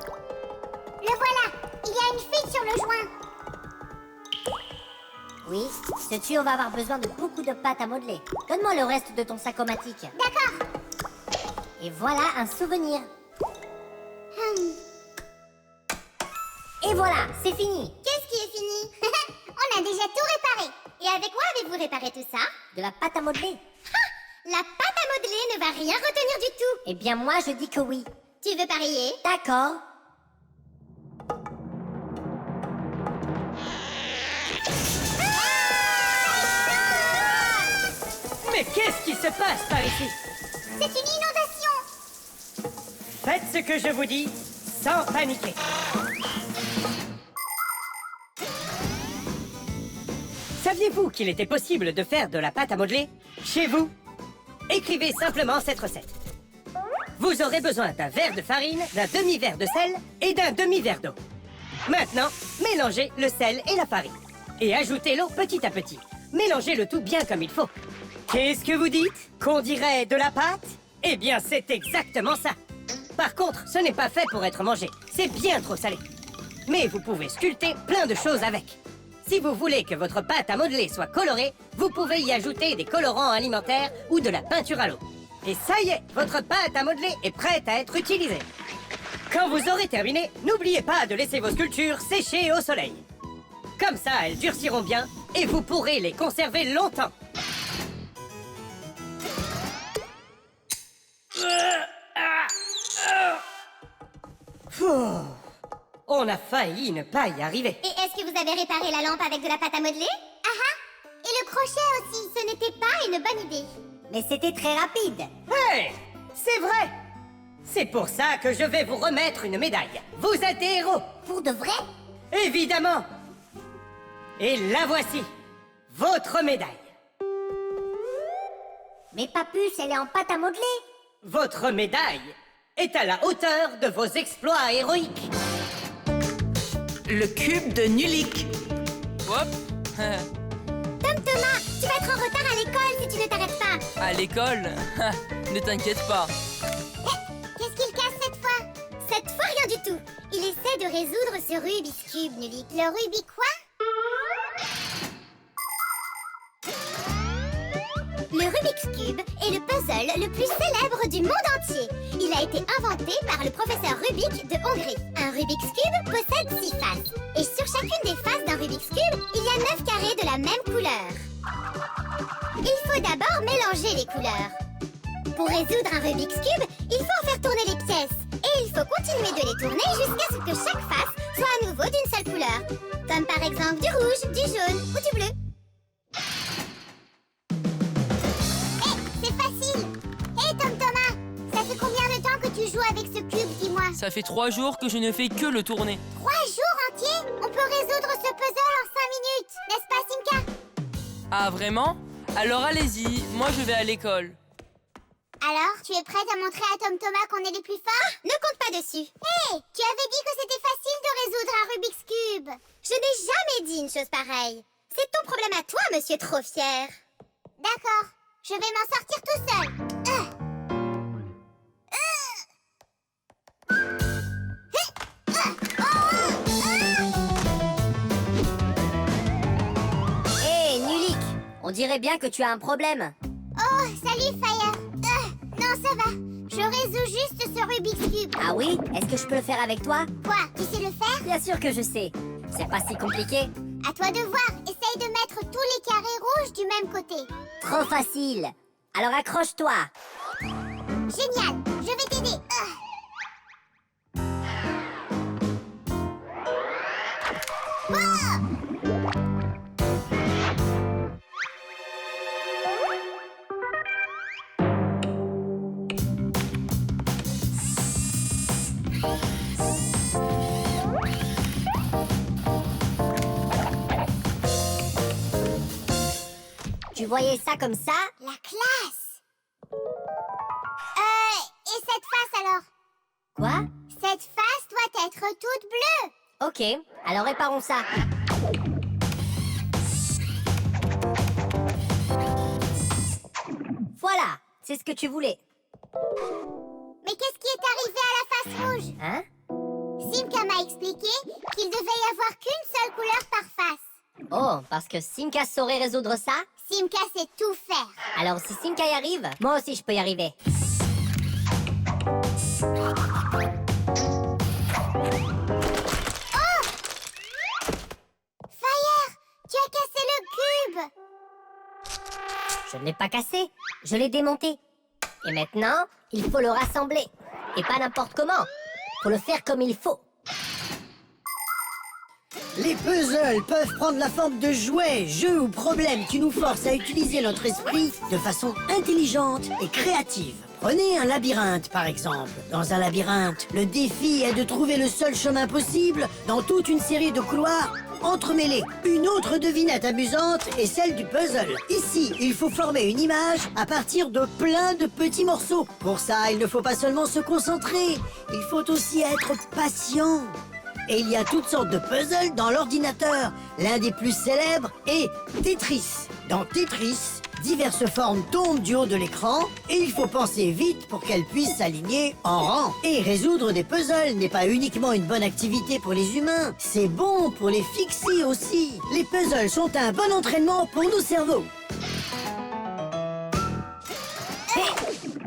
Le voilà. Il y a une fuite sur le joint. Oui, ce tuyau va avoir besoin de beaucoup de pâte à modeler. Donne-moi le reste de ton sacomatique. D'accord. Et voilà un souvenir. Et voilà, c'est fini. Qu'est-ce qui est fini? On a déjà tout réparé. Et avec quoi avez-vous réparé tout ça? De la pâte à modeler. La pâte à modeler ne va rien retenir du tout. Eh bien moi je dis que oui. Tu veux parier? D'accord. Mais qu'est-ce qui se passe par ici? C'est une inondation! Faites ce que je vous dis, sans paniquer. Saviez-vous qu'il était possible de faire de la pâte à modeler chez vous? Écrivez simplement cette recette. Vous aurez besoin d'un verre de farine, d'un demi-verre de sel et d'un demi-verre d'eau. Maintenant, mélangez le sel et la farine. Et ajoutez l'eau petit à petit. Mélangez le tout bien comme il faut. Qu'est-ce que vous dites? Qu'on dirait de la pâte? Eh bien, c'est exactement ça. Par contre, ce n'est pas fait pour être mangé. C'est bien trop salé. Mais vous pouvez sculpter plein de choses avec. Si vous voulez que votre pâte à modeler soit colorée, vous pouvez y ajouter des colorants alimentaires ou de la peinture à l'eau. Et ça y est, votre pâte à modeler est prête à être utilisée. Quand vous aurez terminé, n'oubliez pas de laisser vos sculptures sécher au soleil. Comme ça, elles durciront bien et vous pourrez les conserver longtemps. On a failli ne pas y arriver. Et est-ce que vous avez réparé la lampe avec de la pâte à modeler? Ah ah! Et le crochet aussi, ce n'était pas une bonne idée. Mais c'était très rapide. Hey! C'est vrai! C'est pour ça que je vais vous remettre une médaille. Vous êtes des héros! Pour de vrai? Évidemment! Et la voici! Votre médaille! Mais Papus, elle est en pâte à modeler. Votre médaille est à la hauteur de vos exploits héroïques. Le cube de Nulik. Hop. Tom Thomas, tu vas être en retard à l'école si tu ne t'arrêtes pas. À l'école? Ne t'inquiète pas. Qu'est-ce qu'il casse cette fois? Cette fois, rien du tout. Il essaie de résoudre ce Rubik's Cube, Nulik. Le Rubik quoi? Le Rubik's Cube est le puzzle le plus célèbre du monde entier. Il a été inventé par le professeur Rubik de Hongrie. Un Rubik's Cube possède 6 faces. Et sur chacune des faces d'un Rubik's Cube, il y a 9 carrés de la même couleur. Il faut d'abord mélanger les couleurs. Pour résoudre un Rubik's Cube, il faut en faire tourner les pièces. Et il faut continuer de les tourner jusqu'à ce que chaque face soit à nouveau d'une seule couleur. Comme par exemple du rouge, du jaune ou du bleu. C'est facile. Hé Tom Thomas, ça fait combien de temps que tu joues avec ce cube, dis-moi? Ça fait 3 jours que je ne fais que le tourner. 3 jours entiers? On peut résoudre ce puzzle en 5 minutes, n'est-ce pas Simka? Ah, vraiment? Alors allez-y, moi je vais à l'école. Alors, tu es prête à montrer à Tom Thomas qu'on est les plus forts? Ne compte pas dessus. Hé, tu avais dit que c'était facile de résoudre un Rubik's Cube. Je n'ai jamais dit une chose pareille. C'est ton problème à toi, monsieur trop fier. D'accord. Je vais m'en sortir tout seul. Hé, Nulik, on dirait bien que tu as un problème. Oh, salut Fire. Non, ça va. Je résous juste ce Rubik's Cube. Ah oui? Est-ce que je peux le faire avec toi? Quoi, tu sais le faire? Bien sûr que je sais. C'est pas si compliqué. À toi de voir. Essaye de mettre tous les carrés rouges du même côté. Trop facile. Alors accroche-toi. Génial. Je vais t'aider. Tu voyais ça comme ça? La classe. Et cette face alors? Quoi? Cette face doit être toute bleue. Ok, alors réparons ça. Voilà, c'est ce que tu voulais. Mais qu'est-ce qui est arrivé à la face rouge? Hein? Simka m'a expliqué qu'il devait y avoir qu'une seule couleur par face. Oh, parce que Simka saurait résoudre ça? Simka sait tout faire. Alors si Simka y arrive, moi aussi je peux y arriver. Oh! Fire! Tu as cassé le cube! Je ne l'ai pas cassé, je l'ai démonté. Et maintenant, il faut le rassembler. Et pas n'importe comment. Faut le faire comme il faut. Les puzzles peuvent prendre la forme de jouets, jeux ou problèmes qui nous forcent à utiliser notre esprit de façon intelligente et créative. Prenez un labyrinthe, par exemple. Dans un labyrinthe, le défi est de trouver le seul chemin possible dans toute une série de couloirs entremêlés. Une autre devinette amusante est celle du puzzle. Ici, il faut former une image à partir de plein de petits morceaux. Pour ça, il ne faut pas seulement se concentrer, il faut aussi être patient. Et il y a toutes sortes de puzzles dans l'ordinateur. L'un des plus célèbres est Tetris. Dans Tetris, diverses formes tombent du haut de l'écran et il faut penser vite pour qu'elles puissent s'aligner en rang. Et résoudre des puzzles n'est pas uniquement une bonne activité pour les humains, c'est bon pour les fixies aussi. Les puzzles sont un bon entraînement pour nos cerveaux.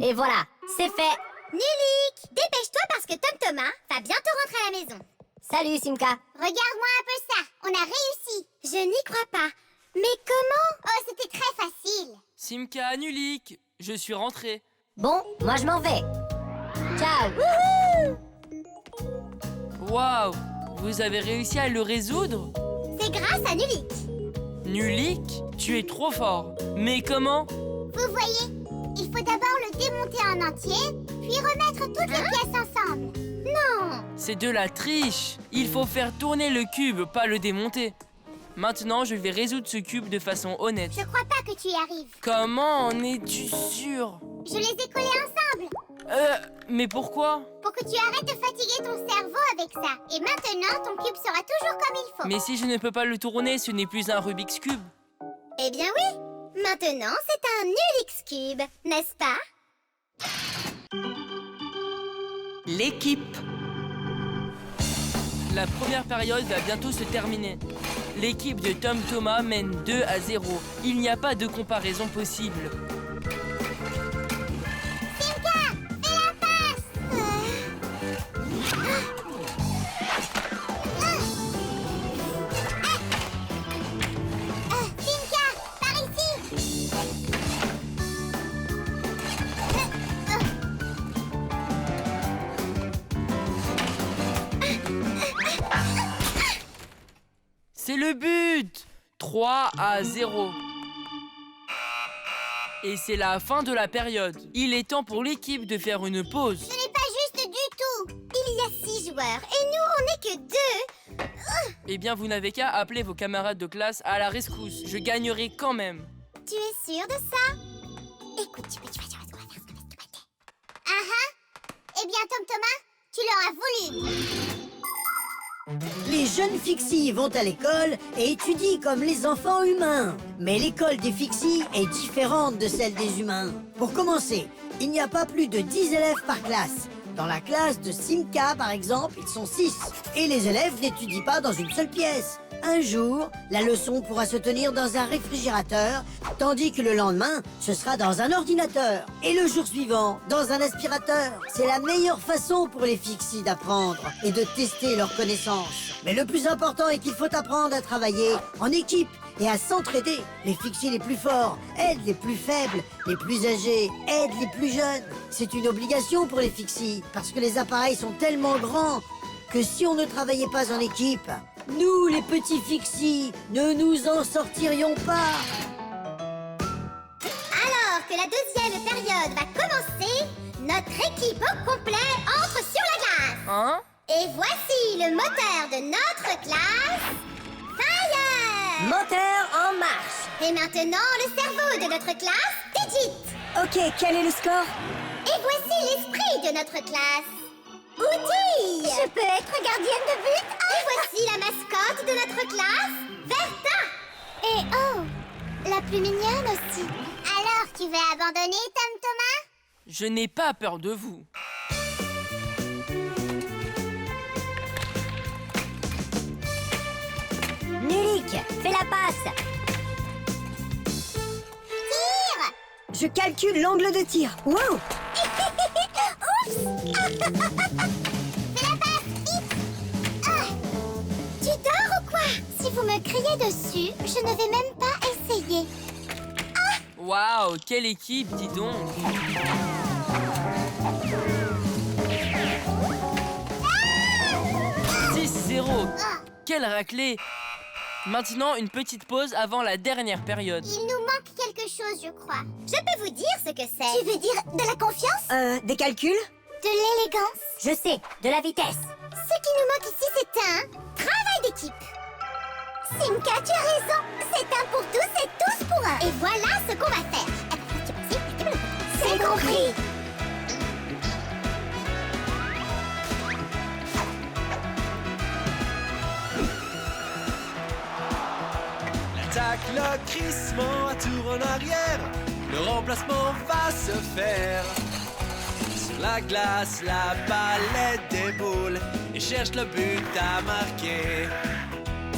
Et voilà, c'est fait. Nulik, dépêche-toi parce que Tom Thomas va bientôt rentrer à la maison. Salut Simka. Regarde-moi un peu ça, on a réussi. Je n'y crois pas. Mais comment? Oh, c'était très facile. Simka, Nulik, je suis rentré. Bon, moi je m'en vais. Ciao. Waouh, vous avez réussi à le résoudre? C'est grâce à Nulik. Nulik, tu es trop fort. Mais comment? Vous voyez, il faut d'abord le démonter en entier, puis remettre toutes les pièces ensemble. Non! C'est de la triche. Il faut faire tourner le cube, pas le démonter. Maintenant, je vais résoudre ce cube de façon honnête. Je crois pas que tu y arrives. Comment en es-tu sûr? Je les ai collés ensemble. Mais pourquoi? Pour que tu arrêtes de fatiguer ton cerveau avec ça. Et maintenant, ton cube sera toujours comme il faut. Mais si je ne peux pas le tourner, ce n'est plus un Rubik's Cube. Eh bien oui. Maintenant, c'est un Nulix Cube, n'est-ce pas? L'équipe. La première période va bientôt se terminer. L'équipe de Tom Thomas mène 2-0. Il n'y a pas de comparaison possible. Simka, fais la passe. Simka, par ici. C'est le but! 3-0. Et c'est la fin de la période. Il est temps pour l'équipe de faire une pause. Ce n'est pas juste du tout. Il y a 6 joueurs et nous, on n'est que 2. Eh bien, vous n'avez qu'à appeler vos camarades de classe à la rescousse. Je gagnerai quand même. Tu es sûr de ça? Écoute, tu vas faire ce qu'on va faire. Eh bien, Tom Thomas, tu l'auras voulu. Les jeunes fixies vont à l'école et étudient comme les enfants humains. Mais l'école des fixies est différente de celle des humains. Pour commencer, il n'y a pas plus de 10 élèves par classe. Dans la classe de Simka, par exemple, ils sont 6. Et les élèves n'étudient pas dans une seule pièce. Un jour, la leçon pourra se tenir dans un réfrigérateur, tandis que le lendemain, ce sera dans un ordinateur. Et le jour suivant, dans un aspirateur. C'est la meilleure façon pour les fixies d'apprendre et de tester leurs connaissances. Mais le plus important est qu'il faut apprendre à travailler en équipe et à s'entraider. Les fixies les plus forts aident les plus faibles, les plus âgés aident les plus jeunes. C'est une obligation pour les fixies, parce que les appareils sont tellement grands que si on ne travaillait pas en équipe, nous, les petits fixies, ne nous en sortirions pas. Alors que la deuxième période va commencer, notre équipe au complet entre sur la glace. Hein? Et voici le moteur de notre classe, Fire! Moteur en marche. Et maintenant, le cerveau de notre classe, Digit. Ok, quel est le score? Et voici l'esprit de notre classe, Outil. Je peux être gardienne de but? Et voici la mascotte de notre classe, Verta. Et oh, la plus mignonne aussi. Alors, tu veux abandonner, Tom Thomas? Je n'ai pas peur de vous. Nulik, fais la passe. Tire. Je calcule l'angle de tir. Wow! Oups. Fais la passe, vite. Ah. Tu dors ou quoi? Si vous me criez dessus, je ne vais même pas essayer. Waouh, quelle équipe, dis donc. Ah. 6-0. Ah. Quelle raclée! Maintenant, une petite pause avant la dernière période. Il nous manque quelque chose, je crois. Je peux vous dire ce que c'est. Tu veux dire de la confiance? Des calculs? De l'élégance? Je sais, de la vitesse. Ce qui nous manque ici, c'est un travail d'équipe. Simka, tu as raison. C'est un pour tous et tous pour un. Et voilà ce qu'on va faire. C'est compris. L'attaque, le crissement, un tour en arrière. Le remplacement va se faire. Sur la glace, la balle déboule et cherche le but à marquer.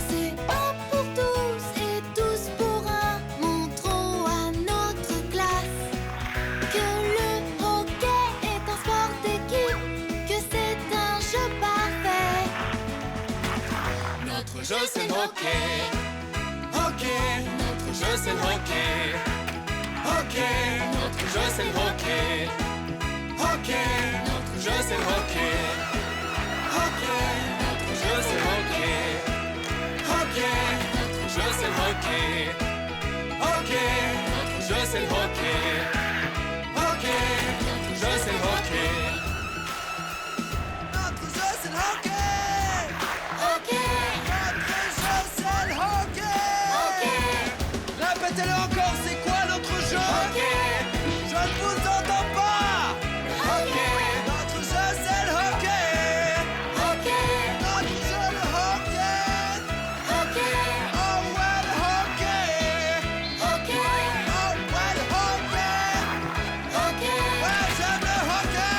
C'est un pour tous et tous pour un. Montrons à notre classe que le hockey est un sport d'équipe, que c'est un jeu parfait. Notre jeu c'est le hockey. Hockey, notre jeu c'est le hockey. Hockey, notre jeu c'est le hockey. Hockey, notre jeu c'est le hockey. Hockey, notre jeu c'est le hockey. Hockey, notre jeu c'est le hockey. Hockey, notre jeu c'est le hockey. Hockey, notre jeu c'est le hockey. Notre jeu c'est le hockey. Hockey, notre jeu c'est le hockey. Répétez-le encore, c'est quoi notre jeu? Je ne vous entends pas. Notre jeu c'est le hockey. Notre jeu le hockey. Oh ouais le hockey. Oh ouais le hockey. Ouais j'aime le hockey.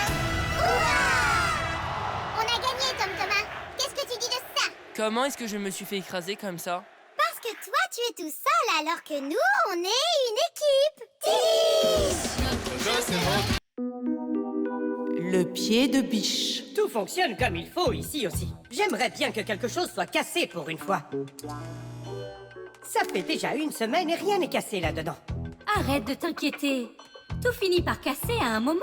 On a gagné, Tom Thomas. Qu'est-ce que tu dis de ça? Comment est-ce que je me suis fait écraser comme ça? Parce que toi, tu es tout seul, alors que nous, on est une équipe. Tige! Notre jeu c'est le hockey. Le pied de biche. Tout fonctionne comme il faut ici aussi. J'aimerais bien que quelque chose soit cassé pour une fois. Ça fait déjà une semaine et rien n'est cassé là-dedans. Arrête de t'inquiéter. Tout finit par casser à un moment.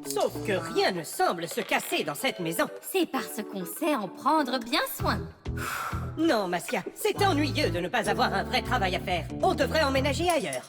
Sauf que rien ne semble se casser dans cette maison. C'est parce qu'on sait en prendre bien soin. Non, Massia, c'est ennuyeux de ne pas avoir un vrai travail à faire. On devrait emménager ailleurs.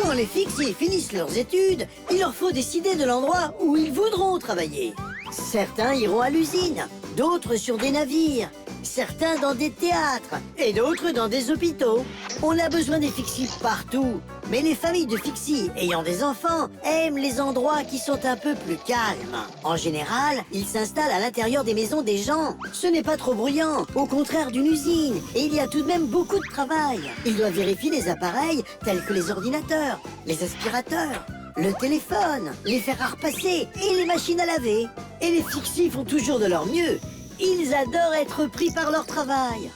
Quand les Fixies finissent leurs études, il leur faut décider de l'endroit où ils voudront travailler. Certains iront à l'usine, d'autres sur des navires, certains dans des théâtres et d'autres dans des hôpitaux. On a besoin des Fixies partout, mais les familles de Fixies ayant des enfants aiment les endroits qui sont un peu plus calmes. En général, ils s'installent à l'intérieur des maisons des gens. Ce n'est pas trop bruyant, au contraire d'une usine, et il y a tout de même beaucoup de travail. Ils doivent vérifier les appareils tels que les ordinateurs, les aspirateurs, le téléphone, les fers à repasser et les machines à laver. Et les Fixies font toujours de leur mieux. Ils adorent être pris par leur travail.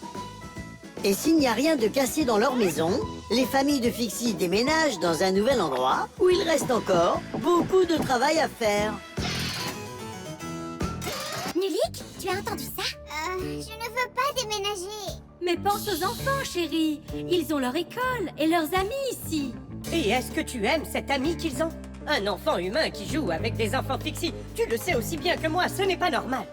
Et s'il n'y a rien de cassé dans leur maison, les familles de Fixies déménagent dans un nouvel endroit où il reste encore beaucoup de travail à faire. Nulik, tu as entendu ça? Je ne veux pas déménager. Mais pense aux enfants, chérie. Ils ont leur école et leurs amis ici. Et est-ce que tu aimes cet ami qu'ils ont? Un enfant humain qui joue avec des enfants Fixies, tu le sais aussi bien que moi, ce n'est pas normal.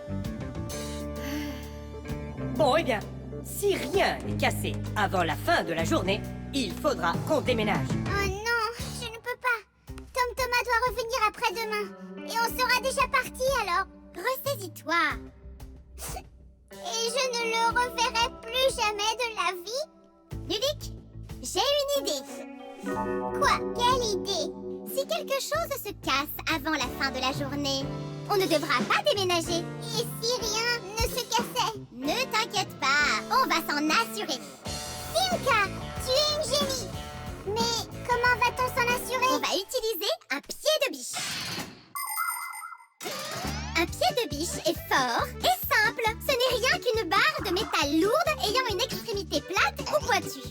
Bon, eh bien, si rien n'est cassé avant la fin de la journée, il faudra qu'on déménage. Oh non, je ne peux pas. Tom Thomas doit revenir après-demain. Et on sera déjà parti alors. Ressaisis-toi. Et je ne le reverrai plus jamais de la vie. Ludic, j'ai une idée. Quoi? Quelle idée? Si quelque chose se casse avant la fin de la journée, on ne devra pas déménager. Et si rien ne se cassait? Ne t'inquiète pas, on va s'en assurer. Simka, tu es une génie. Mais comment va-t-on s'en assurer? On va utiliser un pied de biche. Un pied de biche est fort et simple. Ce n'est rien qu'une barre de métal lourde ayant une extrémité plate ou pointue.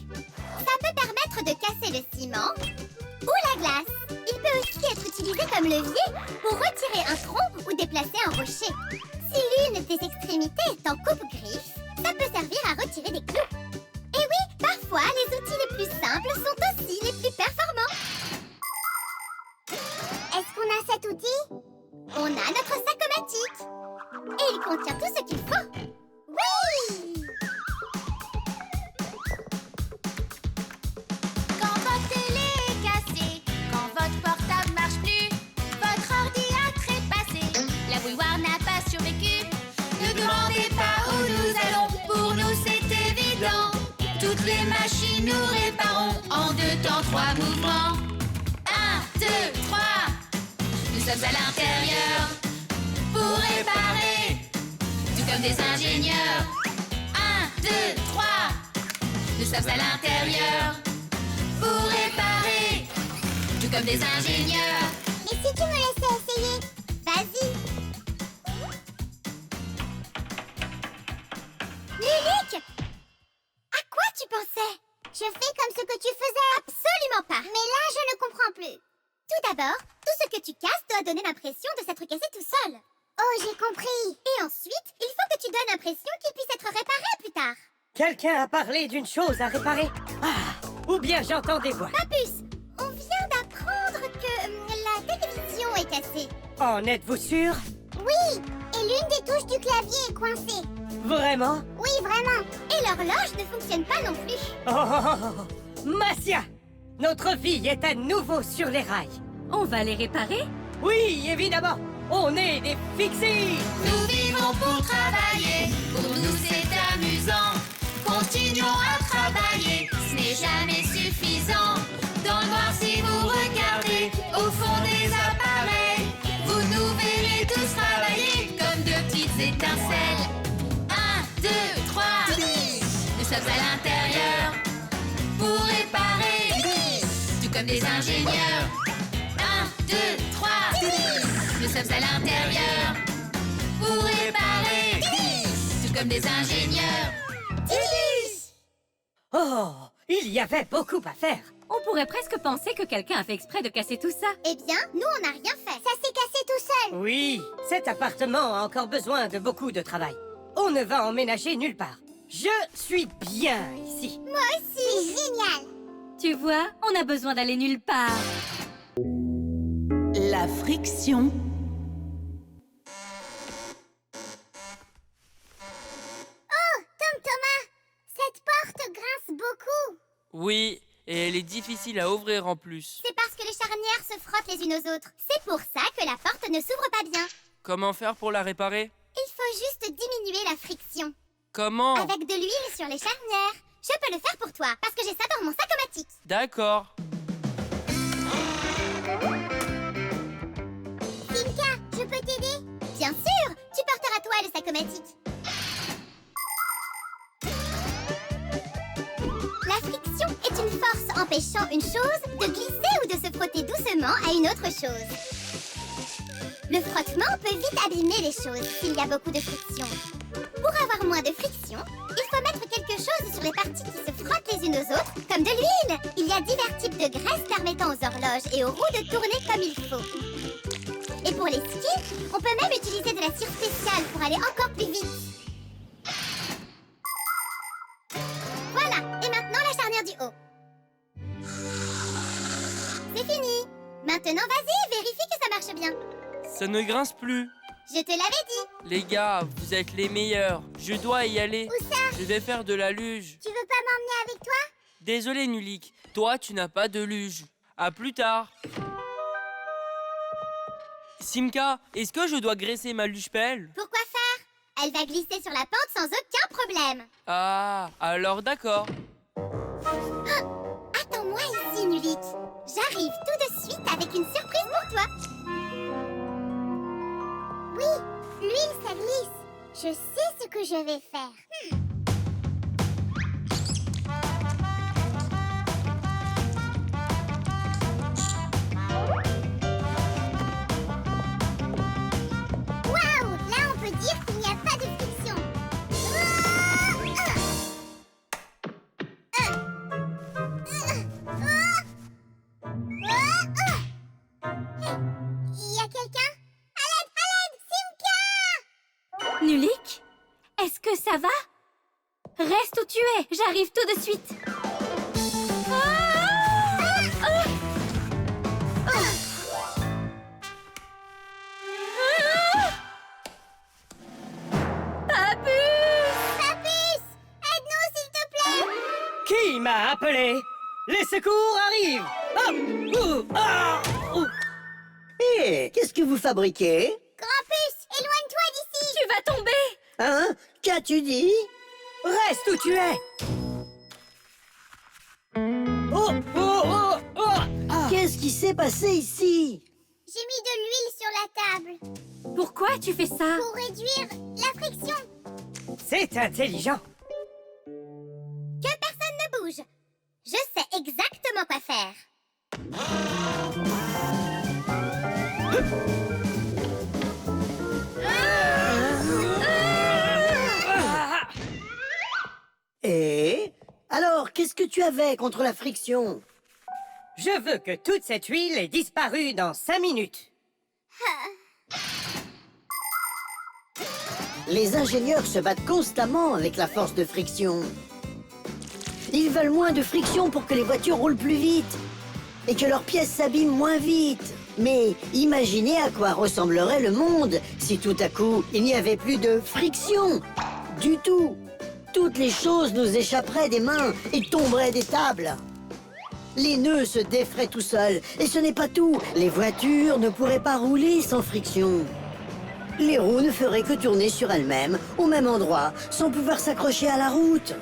Ça peut permettre de casser le ciment ou la glace. Il peut aussi être utilisé comme levier pour retirer un tronc ou déplacer un rocher. Si l'une des extrémités est en coupe-griffe, ça peut servir à retirer des clous. Et oui, parfois les outils les plus simples sont aussi les plus performants. Est-ce qu'on a cet outil? On a notre sac-o-matic. Et il contient tout ce qu'il faut. 3 mouvements. 1, 2, 3. Nous sommes à l'intérieur pour réparer, tout comme des ingénieurs. 1, 2, 3. Nous sommes à l'intérieur pour réparer, tout comme des ingénieurs. Et si tu me laissais essayer? Vas-y. Lulique! À quoi tu pensais? Je fais comme ce que tu faisais. Absolument pas. Mais là, je ne comprends plus. Tout d'abord, tout ce que tu casses doit donner l'impression de s'être cassé tout seul. Oh, j'ai compris. Et ensuite, il faut que tu donnes l'impression qu'il puisse être réparé plus tard. Quelqu'un a parlé d'une chose à réparer. Ah, ou bien j'entends des voix. Papus, on vient d'apprendre que la télévision est cassée. En êtes-vous sûr? Oui, et l'une des touches du clavier est coincée. Vraiment? Oui, vraiment. Et l'horloge ne fonctionne pas non plus. Oh, Massia! Notre vie est à nouveau sur les rails. On va les réparer? Oui, évidemment. On est des fixies. Nous vivons pour travailler, pour nous c'est amusant. Continuons à travailler, ce n'est jamais suffisant. Dans le noir si vous regardez, au fond des appareils, vous nous verrez tous travailler comme de petites étincelles. 1, 2, 3. Nous sommes à l'intérieur pour réparer, tout comme des ingénieurs. 1, 2, 3. Nous sommes à l'intérieur pour réparer, tout comme des ingénieurs. Oh, il y avait beaucoup à faire. On pourrait presque penser que quelqu'un a fait exprès de casser tout ça. Eh bien, nous, on n'a rien fait. Ça s'est cassé tout seul. Oui, cet appartement a encore besoin de beaucoup de travail. On ne va emménager nulle part. Je suis bien ici. Moi aussi. C'est génial. Tu vois, on a besoin d'aller nulle part. La friction. Oh, Tom Thomas, cette porte grince beaucoup. Oui, et elle est difficile à ouvrir en plus. C'est parce que les charnières se frottent les unes aux autres. C'est pour ça que la porte ne s'ouvre pas bien. Comment faire pour la réparer? Il faut juste diminuer la friction. Comment? Avec de l'huile sur les charnières. Je peux le faire pour toi, parce que j'ai ça dans mon sac-o-matic. D'accord. Simka, je peux t'aider? Bien sûr, tu porteras toi le sac-o-matic. La friction est une force empêchant une chose de glisser ou de se frotter doucement à une autre chose. Le frottement peut vite abîmer les choses s'il y a beaucoup de friction. Pour avoir moins de friction, il faut mettre quelque chose sur les parties qui se frottent les unes aux autres, comme de l'huile. Il y a divers types de graisse permettant aux horloges et aux roues de tourner comme il faut. Et pour les skis, on peut même utiliser de la cire spéciale pour aller encore plus vite. Voilà, et maintenant la charnière du haut. C'est fini. Maintenant, vas-y, vérifie que ça marche bien. Ça ne grince plus. Je te l'avais dit. Les gars, vous êtes les meilleurs. Je dois y aller. Où ça? Je vais faire de la luge. Tu veux pas m'emmener avec toi? Désolé, Nulik. Toi, tu n'as pas de luge. À plus tard. Simka, est-ce que je dois graisser ma luge-pelle? Pourquoi faire? Elle va glisser sur la pente sans aucun problème. Ah, alors d'accord. Attends-moi ici, Nulik. J'arrive tout de suite avec une surprise pour toi. Oui, l'huile, ça glisse. Je sais ce que je vais faire. Waouh, là on peut dire qu'il n'y a pas de friction. Il y a quelqu'un? Nulik, est-ce que ça va? Reste où tu es, j'arrive tout de suite. Papus, aide-nous s'il te plaît. Qui m'a appelé? Les secours arrivent. Oh, ouh, ah, ouh. Hé, qu'est-ce que vous fabriquez? Grampus, éloigne-toi d'ici. Tu vas tomber. Hein? Qu'as-tu dit? Reste où tu es. Oh, oh, oh. Qu'est-ce qui s'est passé ici? J'ai mis de l'huile sur la table Pourquoi tu fais ça? pour réduire la friction. C'est intelligent. Que personne ne bouge. Je sais exactement quoi faire. Et alors, qu'est-ce que tu avais contre la friction? Je veux que toute cette huile ait disparu dans 5 minutes. Les ingénieurs se battent constamment avec la force de friction. Ils veulent moins de friction pour que les voitures roulent plus vite et que leurs pièces s'abîment moins vite. Mais imaginez à quoi ressemblerait le monde si tout à coup il n'y avait plus de friction du tout. Toutes les choses nous échapperaient des mains et tomberaient des tables. Les nœuds se déferaient tout seuls. Et ce n'est pas tout. Les voitures ne pourraient pas rouler sans friction. Les roues ne feraient que tourner sur elles-mêmes, au même endroit, sans pouvoir s'accrocher à la route.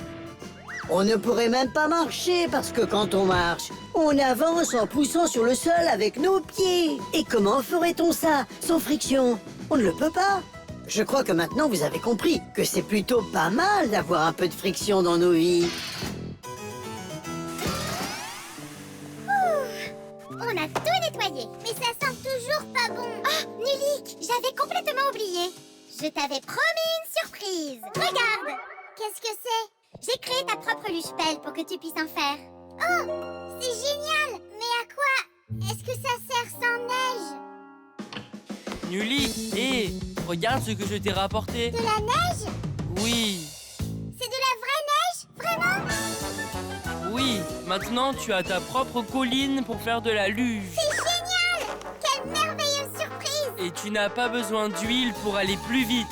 On ne pourrait même pas marcher parce que quand on marche, on avance en poussant sur le sol avec nos pieds. Et comment ferait-on ça sans friction? On ne le peut pas. Je crois que maintenant vous avez compris que c'est plutôt pas mal d'avoir un peu de friction dans nos vies. On a tout nettoyé, mais ça sent toujours pas bon. Oh, Nulik, j'avais complètement oublié. Je t'avais promis une surprise. Regarde. Qu'est-ce que c'est? J'ai créé ta propre luche-pelle pour que tu puisses en faire. Oh, c'est génial. Mais à quoi est-ce que ça sert sans neige? Nulik, hé, regarde ce que je t'ai rapporté. De la neige? Oui, C'est de la vraie neige? Vraiment? oui, maintenant tu as ta propre colline pour faire de la luge. C'est génial! Quelle merveilleuse surprise! Et tu n'as pas besoin d'huile pour aller plus vite.